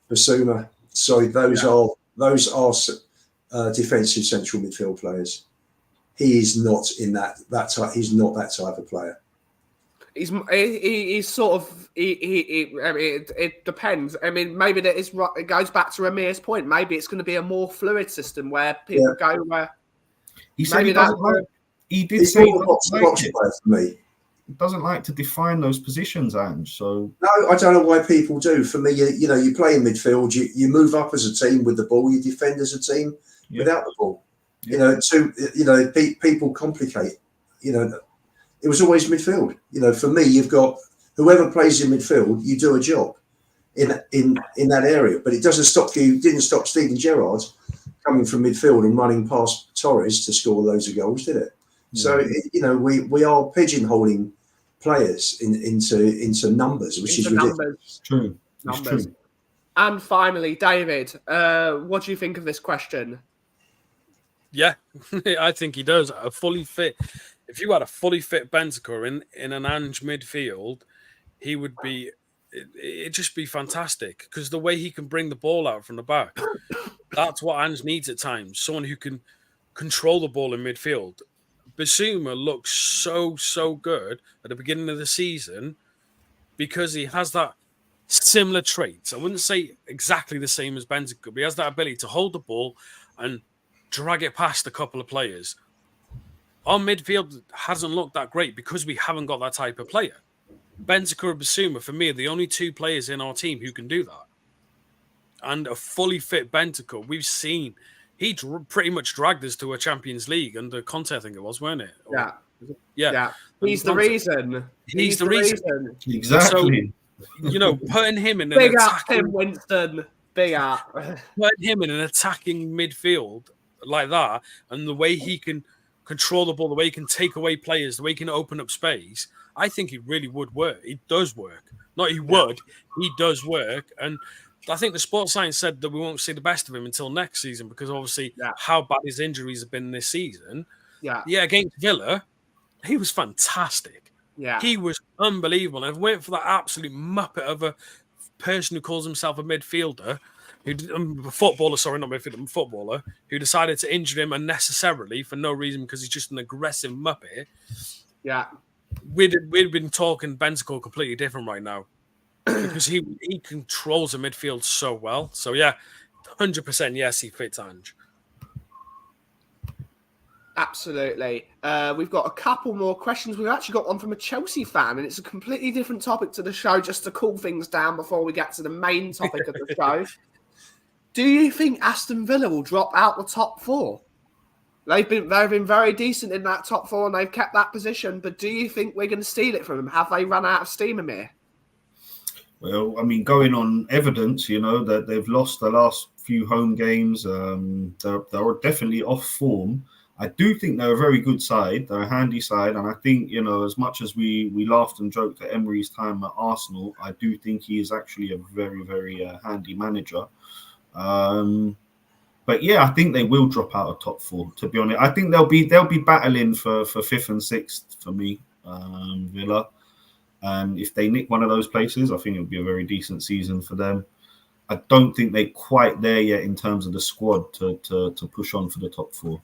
Basuma. Sorry, those are defensive central midfield players. He is not in that type. He's not that type of player. He's sort of. It depends. I mean, maybe it goes back to Amir's point. Maybe it's going to be a more fluid system where people go where. He said he doesn't like. He did say he doesn't like to define those positions, Ange. So no, I don't know why people do. For me, you play in midfield, you move up as a team with the ball, you defend as a team without the ball. Yeah. People complicate. It was always midfield. For me, you've got whoever plays in midfield, you do a job in that area. But it didn't stop Steven Gerrard coming from midfield and running past Torres to score loads of goals, did it? So we are pigeonholing players into numbers, which is ridiculous. It's true. Numbers. True. And finally, David, what do you think of this question? Yeah, I think he does. A fully fit. If you had a fully fit Bentancur in an Ange midfield, he would be. It'd just be fantastic because the way he can bring the ball out from the back, that's what Ange needs at times. Someone who can control the ball in midfield. Basuma looks so good at the beginning of the season because he has that similar traits. I wouldn't say exactly the same as Bentancur, but he has that ability to hold the ball and drag it past a couple of players. Our midfield hasn't looked that great because we haven't got that type of player. Bentancur and Basuma, for me, are the only 2 players in our team who can do that. And a fully fit Bentancur, we've seen... He pretty much dragged us to a Champions League under Conte, I think it was, weren't it? Yeah. He's the reason. He's the reason. Exactly. So, putting him in big up, Tim Winston. Big up. Putting him in an attacking midfield like that, and the way he can control the ball, the way he can take away players, the way he can open up space, I think it really would work. It does work. Not he would. He does work. And I think the sports science said that we won't see the best of him until next season because obviously how bad his injuries have been this season. Yeah, against Villa, he was fantastic. Yeah, he was unbelievable. And if it weren't for that absolute muppet of a person who calls himself a midfielder, footballer, who decided to injure him unnecessarily for no reason because he's just an aggressive muppet. Yeah, we'd been talking Bentancur completely different right now. Because he controls the midfield so well. So, 100% yes, he fits Ange. Absolutely. We've got a couple more questions. We've actually got one from a Chelsea fan, and it's a completely different topic to the show, just to cool things down before we get to the main topic of the show. Do you think Aston Villa will drop out the top four? They've been very decent in that top four, and they've kept that position. But do you think we're going to steal it from them? Have they run out of steam, Amir? Well, I mean, going on evidence, that they've lost the last few home games. They're definitely off form. I do think they're a very good side. They're a handy side. And I think, as much as we laughed and joked at Emery's time at Arsenal, I do think he is actually a very, very handy manager. But yeah, I think they will drop out of top four, to be honest. I think they'll be battling for fifth and sixth for me, Villa. And if they nick one of those places, I think it'll be a very decent season for them. I don't think they're quite there yet in terms of the squad to push on for the top four.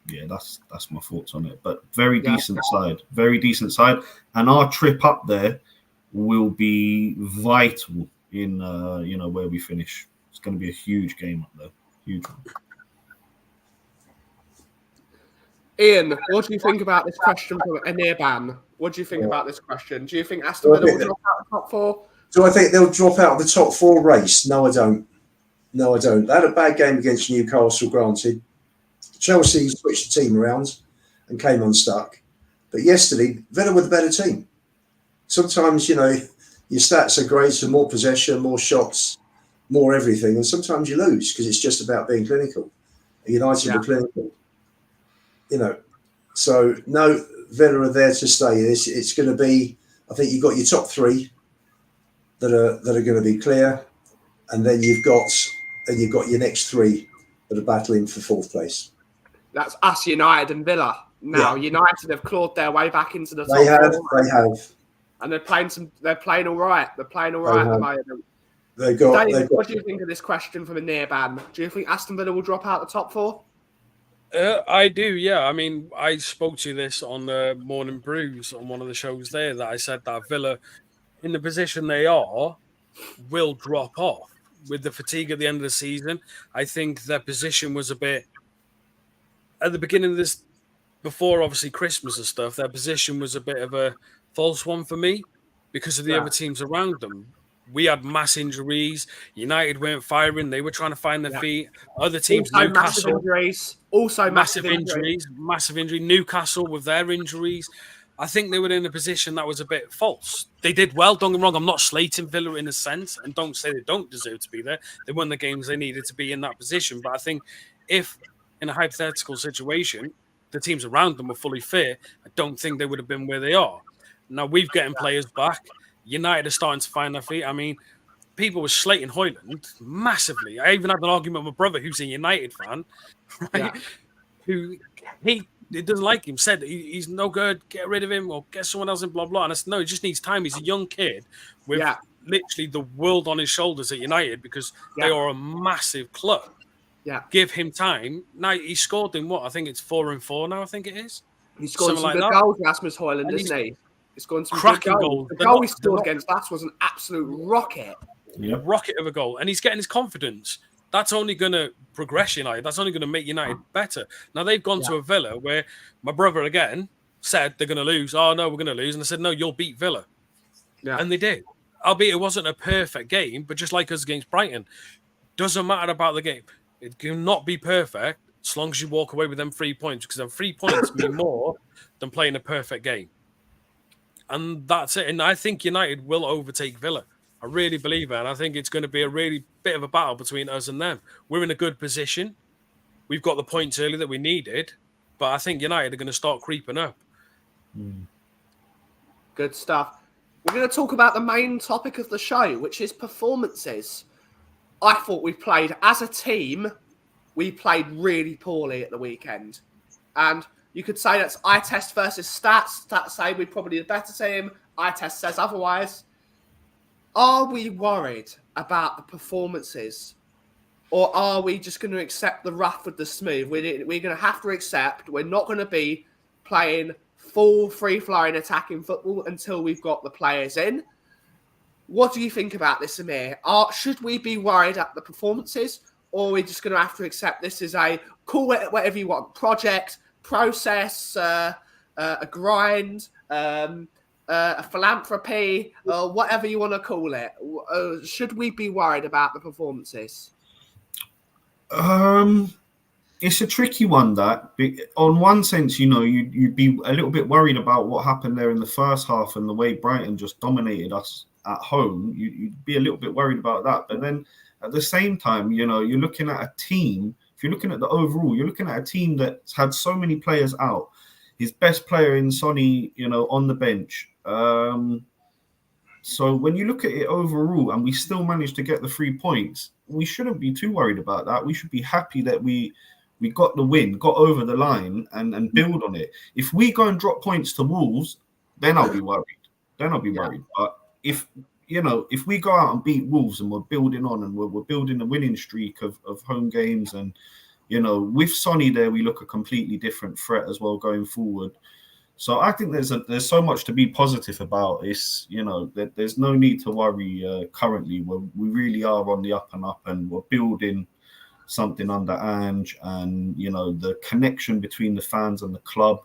Yeah, that's my thoughts on it. But very decent side. And our trip up there will be vital in where we finish. It's going to be a huge game up there. Huge one. Ian, what do you think about this question from Amir Ban? What do you think about this question? Do you think Aston Villa will drop out of the top four? Do I think they'll drop out of the top four race? No, I don't. They had a bad game against Newcastle, granted. Chelsea switched the team around and came unstuck. But yesterday, Villa were the better team. Sometimes, your stats are great, so more possession, more shots, more everything. And sometimes you lose because it's just about being clinical. United were clinical. So no, Villa are there to stay. It's going to be, I think you've got your top three that are going to be clear. And then you've got your next three that are battling for fourth place. That's us, United and Villa. Now, United have clawed their way back into the top four. They have. And they're playing all right. They're playing all right at the moment. Dave, what do you think of this question from a nearban? Do you think Aston Villa will drop out the top four? I do, yeah. I mean, I spoke to this on the Morning Brews on one of the shows there that I said that Villa, in the position they are, will drop off with the fatigue at the end of the season. I think their position was a bit at the beginning of this, before obviously Christmas and stuff. Their position was a bit of a false one for me because of the other teams around them. We had mass injuries. United weren't firing. They were trying to find their feet. Other teams, also Newcastle, massive injuries. Massive injury. Newcastle with their injuries. I think they were in a position that was a bit false. They did well. Don't get me wrong. I'm not slating Villa in a sense, and don't say they don't deserve to be there. They won the games they needed to be in that position. But I think if in a hypothetical situation, the teams around them were fully fit, I don't think they would have been where they are. Now we've getting players back. United are starting to find their feet. I mean, people were slating Højlund massively. I even had an argument with my brother, who's a United fan, right? Who doesn't like him, said he's no good, get rid of him or get someone else in, blah, blah. And I said, no, he just needs time. He's a young kid with literally the world on his shoulders at United because they are a massive club. Yeah. Give him time. Now, he scored in what? I think it's 4-4 now, I think it is. He scored some good goals, Rasmus Højlund, isn't he? He's scored some cracking good goals. The goal he scored against us was an absolute rocket. A rocket of a goal. And he's getting his confidence. That's only going to progress United. That's only going to make United better. Now, they've gone to a Villa where my brother, again, said they're going to lose. Oh, no, we're going to lose. And I said, no, you'll beat Villa. Yeah. And they did. Albeit it wasn't a perfect game, but just like us against Brighton. Doesn't matter about the game. It cannot be perfect as long as you walk away with them 3 points, because them 3 points mean more than playing a perfect game. And that's it. And I think United will overtake Villa. I really believe it. And I think it's going to be a really bit of a battle between us and them. We're in a good position. We've got the points early that we needed. But I think United are going to start creeping up. Good stuff. We're going to talk about the main topic of the show, which is performances. I thought we played, as a team, we played really poorly at the weekend. And you could say that's eye test versus stats. Stats say we're probably the better team. Eye test says otherwise. Are we worried about the performances? Or are we just going to accept the rough with the smooth? We're going to have to accept we're not going to be playing full free-flowing attacking football until we've got the players in. What do you think about this, Amir? Should we be worried at the performances? or are we just going to have to accept this is call it whatever you want, project, process, a grind, a philanthropy, whatever you want to call it? Should we be worried about the performances? It's a tricky one. That on one sense, you'd be a little bit worried about what happened there in the first half and the way Brighton just dominated us at home. You'd be a little bit worried about that. But then at the same time, you're looking at a team. If you're looking at the overall, you're looking at a team that's had so many players out. His best player in Sonny, on the bench. So when you look at it overall, and we still managed to get the 3 points, we shouldn't be too worried about that. We should be happy that we got the win, got over the line, and build on it. If we go and drop points to Wolves, then I'll be worried. But if we go out and beat Wolves and we're building on and we're building a winning streak of home games, and with Sonny there, we look a completely different threat as well going forward. So I think there's so much to be positive about. It's there's no need to worry currently. We really are on the up and up, and we're building something under Ange, and the connection between the fans and the club.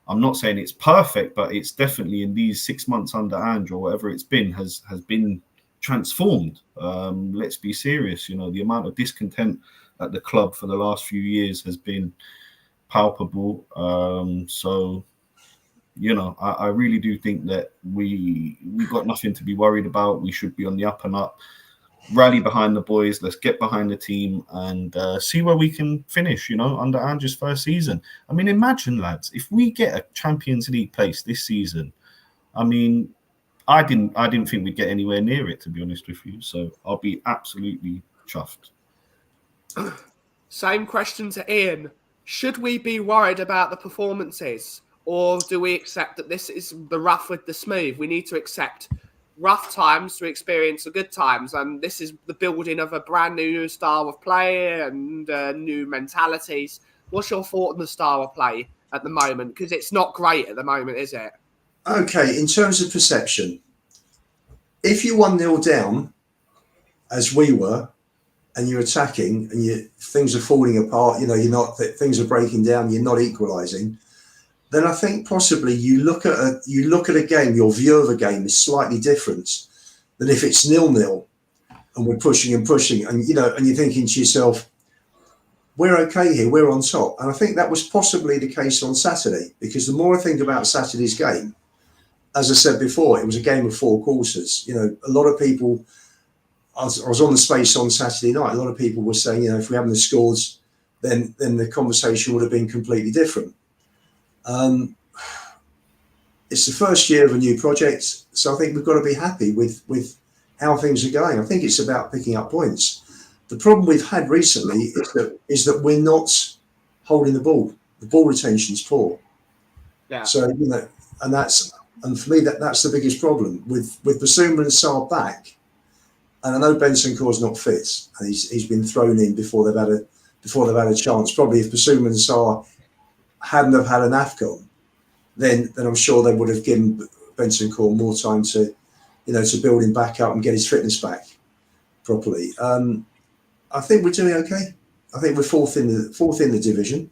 I'm not saying it's perfect, but it's definitely in these 6 months under Ange or whatever it's been has been transformed. Let's be serious. The amount of discontent at the club for the last few years has been palpable. So I really do think that we got nothing to be worried about. We should be on the up and up. Rally behind the boys. Let's get behind the team and see where we can finish. Under Ange's first season. I mean, imagine, lads, if we get a Champions League place this season. I mean, I didn't think we'd get anywhere near it, to be honest with you. So I'll be absolutely chuffed. Same question to Ian. Should we be worried about the performances, or do we accept that this is the rough with the smooth? We need to accept rough times to experience the good times, and this is the building of a brand new style of play and new mentalities. What's your thought on the style of play at the moment? Because it's not great at the moment, is it? Okay, in terms of perception, if you're 1-0 down, as we were, and you're attacking and things are falling apart, things are breaking down, you're not equalising, then I think possibly you look at a game, your view of a game is slightly different than if it's 0-0 and we're pushing, and you're thinking to yourself, we're okay here, we're on top. And I think that was possibly the case on Saturday, because the more I think about Saturday's game, as I said before, it was a game of 4 quarters. A lot of people, I was on the space on Saturday night, a lot of people were saying, if we hadn't scored, then the conversation would have been completely different. It's the first year of a new project, so I think we've got to be happy with how things are going. I think it's about picking up points. The problem we've had recently is that we're not holding the ball. The ball retention's poor. Yeah. So and for me that's the biggest problem with Basuma and Sarr back. And I know Bentancur's not fit, and he's been thrown in before they've had a chance. Probably if Basuma and Sarr hadn't have had an AFCON, then I'm sure they would have given Bentancur more time to build him back up and get his fitness back properly. I think we're doing okay. I think we're fourth in the division.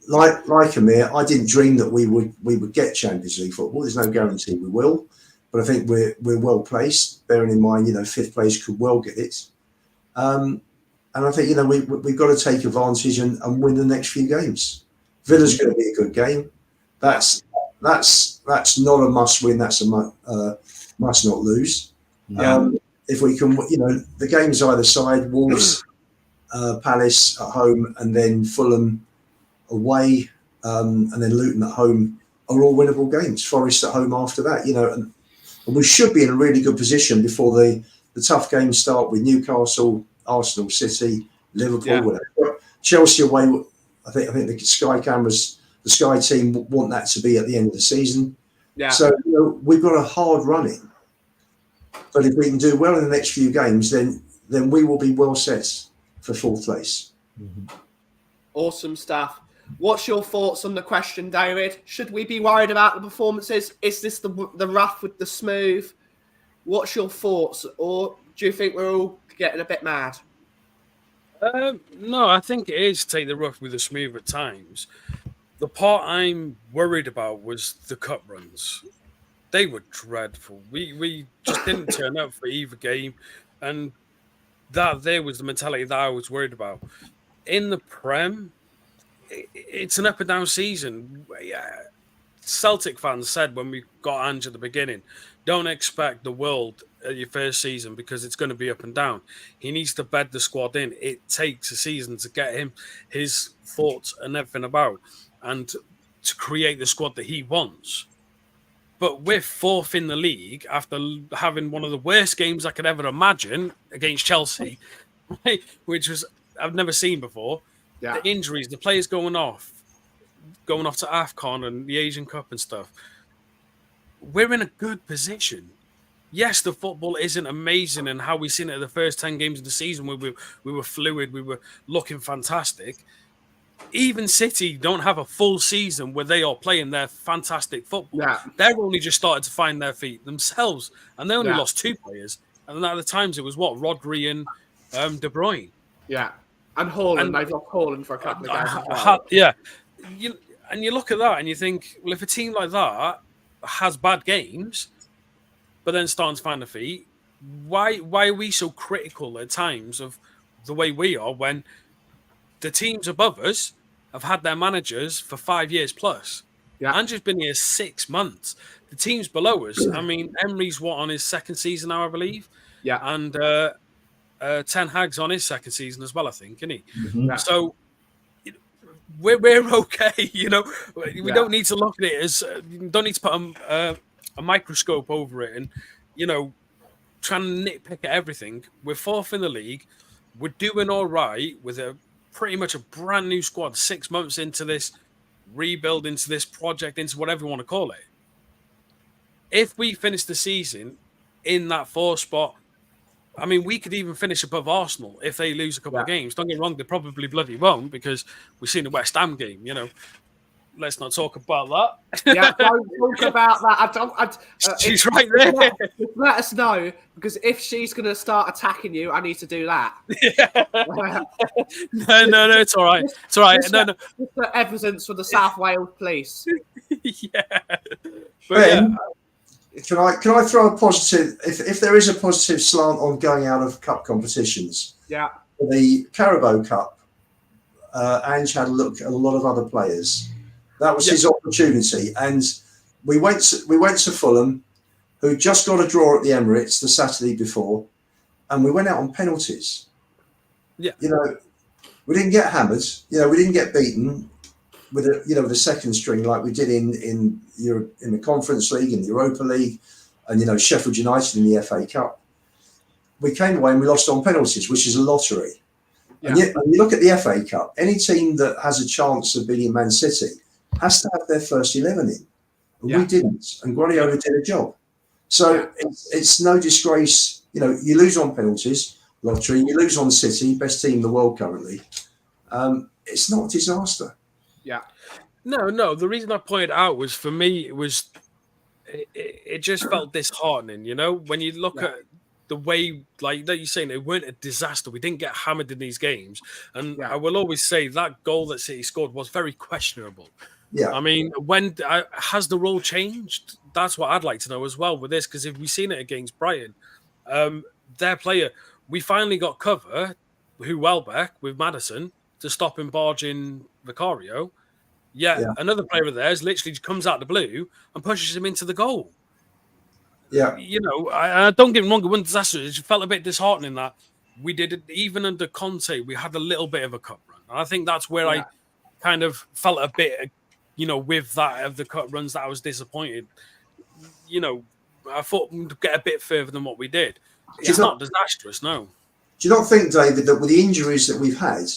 Like Amir, I didn't dream that we would get Champions League football. There's no guarantee we will, but I think we're well placed. Bearing in mind, 5th place could well get it. And I think we've got to take advantage and win the next few games. Villa's going to be a good game. That's not a must win. That's a must not lose. Yeah. If we can, the games either side, Wolves, Palace at home, and then Fulham away, and then Luton at home, are all winnable games. Forest at home after that, and we should be in a really good position before the tough games start with Newcastle, Arsenal, City, Liverpool, Chelsea away. I think the Sky cameras, the Sky team want that to be at the end of the season. Yeah. So we've got a hard run in. But if we can do well in the next few games, then we will be well set for 4th place. Mm-hmm. Awesome stuff. What's your thoughts on the question, David? Should we be worried about the performances? Is this the rough with the smooth? What's your thoughts? Or do you think we're all getting a bit mad? No, I think it is take the rough with the smooth at times. The part I'm worried about was the cup runs. They were dreadful. We just didn't turn up for either game, and that there was the mentality that I was worried about. In the Prem, it's an up and down season. Yeah, Celtic fans said when we got Ange at the beginning, don't expect the world at your first season because it's going to be up and down. He needs to bed the squad in. It takes a season to get him his thoughts and everything about and to create the squad that he wants. But we're fourth in the league after having one of the worst games I could ever imagine against Chelsea, right? Which was I've never seen before. Yeah. The injuries, the players going off to AFCON and the Asian Cup and stuff. We're in a good position. Yes, the football isn't amazing, and how we seen it in the first 10 games of the season where we were fluid, we were looking fantastic. Even City don't have a full season where they are playing their fantastic football. Yeah. They're only just started to find their feet themselves, and they only lost 2 players. And at the times, it was Rodri and De Bruyne. Yeah, and Haaland. They've lost Haaland for a couple of games. Yeah, you look at that and you think, well, if a team like that has bad games, but then starting to find their feet, why are we so critical at times of the way we are when the teams above us have had their managers for 5 years plus? Yeah. Andrew's been here 6 months. The teams below us, I mean, Emery's on his second season now, I believe. Yeah. And Ten Hag's on his second season as well, I think, isn't he? Mm-hmm. Yeah. So we're okay, We don't need to look at it as don't need to put a microscope over it and trying to nitpick at everything. We're fourth in the league. We're doing all right with pretty much a brand new squad 6 months into this rebuild, into this project, into whatever you want to call it. If we finish the season in that 4th spot, I mean, we could even finish above Arsenal if they lose a couple of games. Don't get me wrong, they probably bloody won't because we've seen the West Ham game, Let's not talk about that. Yeah, don't talk about that. She's right there. Let us know, because if she's going to start attacking you, I need to do that. No, it's all right. It's all right. Just No. the evidence for the South Wales police. Yeah. Ben, can I throw a positive? If there is a positive slant on going out of cup competitions, Yeah. The Carabao Cup, Ange had a look at a lot of other players. That was his opportunity, and we went to Fulham, who just got a draw at the Emirates the Saturday before, and we went out on penalties. Yeah, we didn't get hammered. We didn't get beaten with the second string like we did in the Conference League, in the Europa League, and Sheffield United in the FA Cup. We came away and we lost on penalties, which is a lottery. Yeah. And yet, when you look at the FA Cup, any team that has a chance of beating Man City has to have their first 11 in. And we didn't. And Guardiola did a job. So it's no disgrace. You lose on penalties, lottery, you lose on City, best team in the world currently. It's not a disaster. Yeah. No. The reason I pointed out was, for me, it just felt disheartening, when you look at the way, like that you're saying, it weren't a disaster. We didn't get hammered in these games. And I will always say that goal that City scored was very questionable. Yeah. I mean, has the rule changed? That's what I'd like to know as well with this, because if we've seen it against Brighton, their player, we finally got cover, Welbeck, with Maddison, to stop him barging Vicario. Another player of theirs literally comes out the blue and pushes him into the goal. Yeah. I don't get me wrong, it wasn't disaster. It felt a bit disheartening that we did it, even under Conte, we had a little bit of a cup run. And I think that's where I kind of felt a bit, with that of the cup runs, that I was disappointed. I thought we'd get a bit further than what we did. It's not disastrous, no. Do you not think, David, that with the injuries that we've had,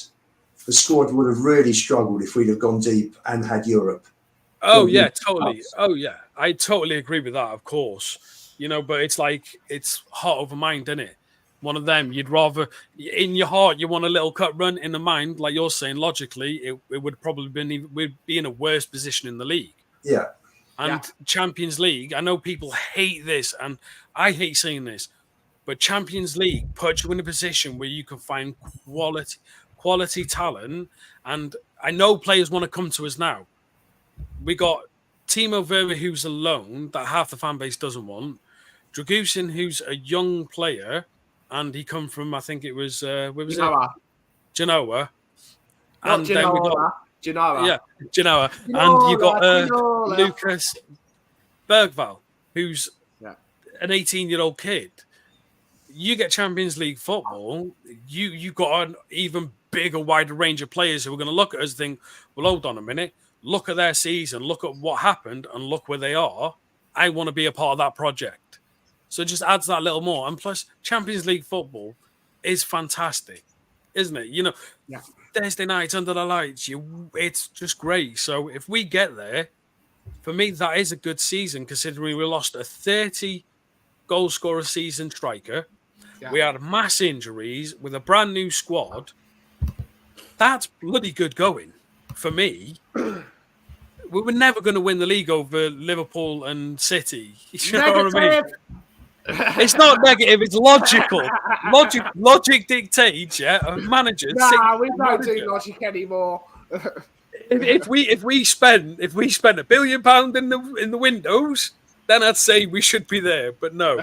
the squad would have really struggled if we'd have gone deep and had Europe? Oh, yeah, totally. Oh, yeah. I totally agree with that, of course. But it's like, it's heart over mind, isn't it? One of them, you'd rather, in your heart, you want a little cut run. In the mind, like you're saying, logically, it would probably we'd be in a worse position in the league. Yeah. And Champions League, I know people hate this, and I hate saying this, But Champions League puts you in a position where you can find quality talent. And I know players want to come to us now. We got Timo Werner, who's a loan that half the fan base doesn't want. Dragusin, who's a young player, and he come from, I think it was, where was Genoa. it? Genoa. Not And Genoa. then we got, Genoa. yeah, Genoa. Genoa, And you got Genoa. Lucas Bergvall, who's an 18-year-old kid. You get Champions League football, you got an even bigger, wider range of players who are going to look at us and think, well, hold on a minute. Look at their season, look at what happened, and look where they are. I want to be a part of that project. So it just adds that little more. And plus, Champions League football is fantastic, isn't it? You know, Thursday nights under the lights, it's just great. So if we get there, for me, that is a good season, considering we lost a 30 goal scorer season striker. Yeah. We had mass injuries with a brand new squad. That's bloody good going for me. We were never going to win the league over Liverpool and City. You know what I mean? It's not negative, it's logical. Logic dictates, managers. Nah, we don't do logic anymore. if we spend £1 billion in the windows, then I'd say we should be there. But no.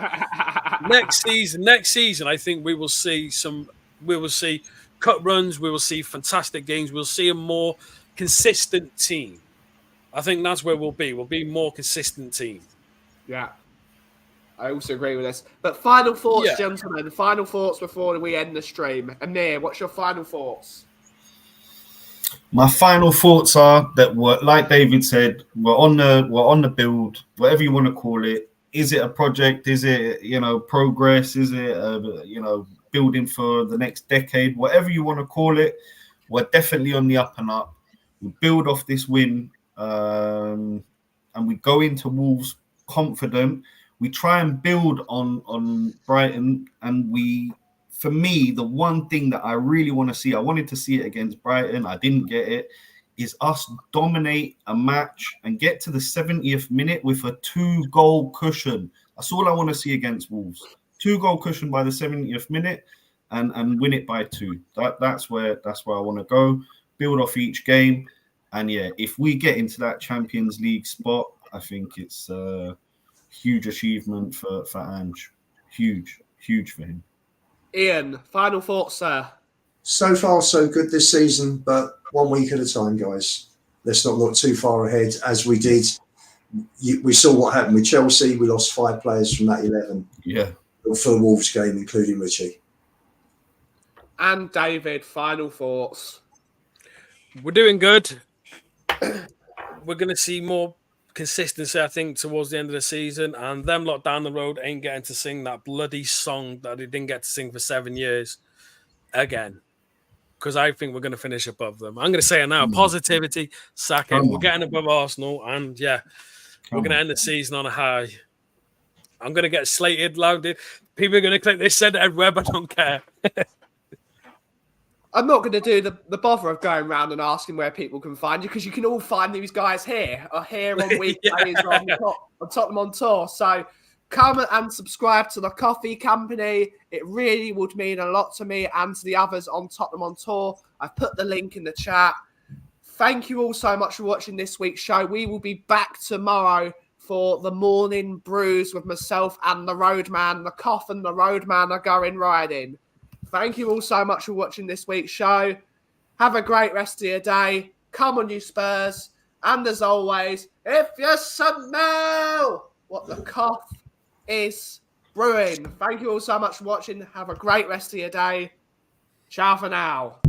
Next season, I think we will see cut runs, we will see fantastic games, we'll see a more consistent team. I think that's where we'll be. We'll be a more consistent team. Yeah. I also agree with this. But final thoughts, gentlemen. Final thoughts before we end the stream. Amir, what's your final thoughts? My final thoughts are that, like David said, we're on the build, whatever you want to call it. Is it a project? Is it progress? Is it building for the next decade? Whatever you want to call it, we're definitely on the up and up. We build off this win, and we go into Wolves confident. We try and build on Brighton, and for me, the one thing that I really want to see, I wanted to see it against Brighton, I didn't get it, is us dominate a match and get to the 70th minute with a 2-goal cushion. That's all I want to see against Wolves. 2-goal cushion by the 70th minute and win it by 2. That's where I want to go. Build off each game. And if we get into that Champions League spot, I think it's a huge achievement for Ange. Huge for him. Ian, final thoughts, sir. So far, so good this season, but 1 week at a time, guys. Let's not look too far ahead, as we did. We saw what happened with Chelsea. We lost 5 players from that 11. Yeah. For the Wolves game, including Richie. And David, final thoughts. We're doing good. We're going to see more consistency, I think, towards the end of the season, and them lot down the road ain't getting to sing that bloody song that they didn't get to sing for 7 years again, because I think we're going to finish above them. I'm going to say it now. Positivity, sack it. We're getting above Arsenal, and we're going to end the season on a high. I'm going to get slated, lauded. People are going to click this, send it everywhere, but I don't care. I'm not going to do the bother of going around and asking where people can find you, because you can all find these guys here on weekdays on Tottenham on Tour. So come and subscribe to the coffee company. It really would mean a lot to me and to the others on Tottenham on Tour. I've put the link in the chat. Thank you all so much for watching this week's show. We will be back tomorrow for the morning brews with myself and the Roadman. The Kauff and the Roadman are going riding. Thank you all so much for watching this week's show. Have a great rest of your day. Come on, you Spurs. And as always, if you smell what the Kauff is brewing. Thank you all so much for watching. Have a great rest of your day. Ciao for now.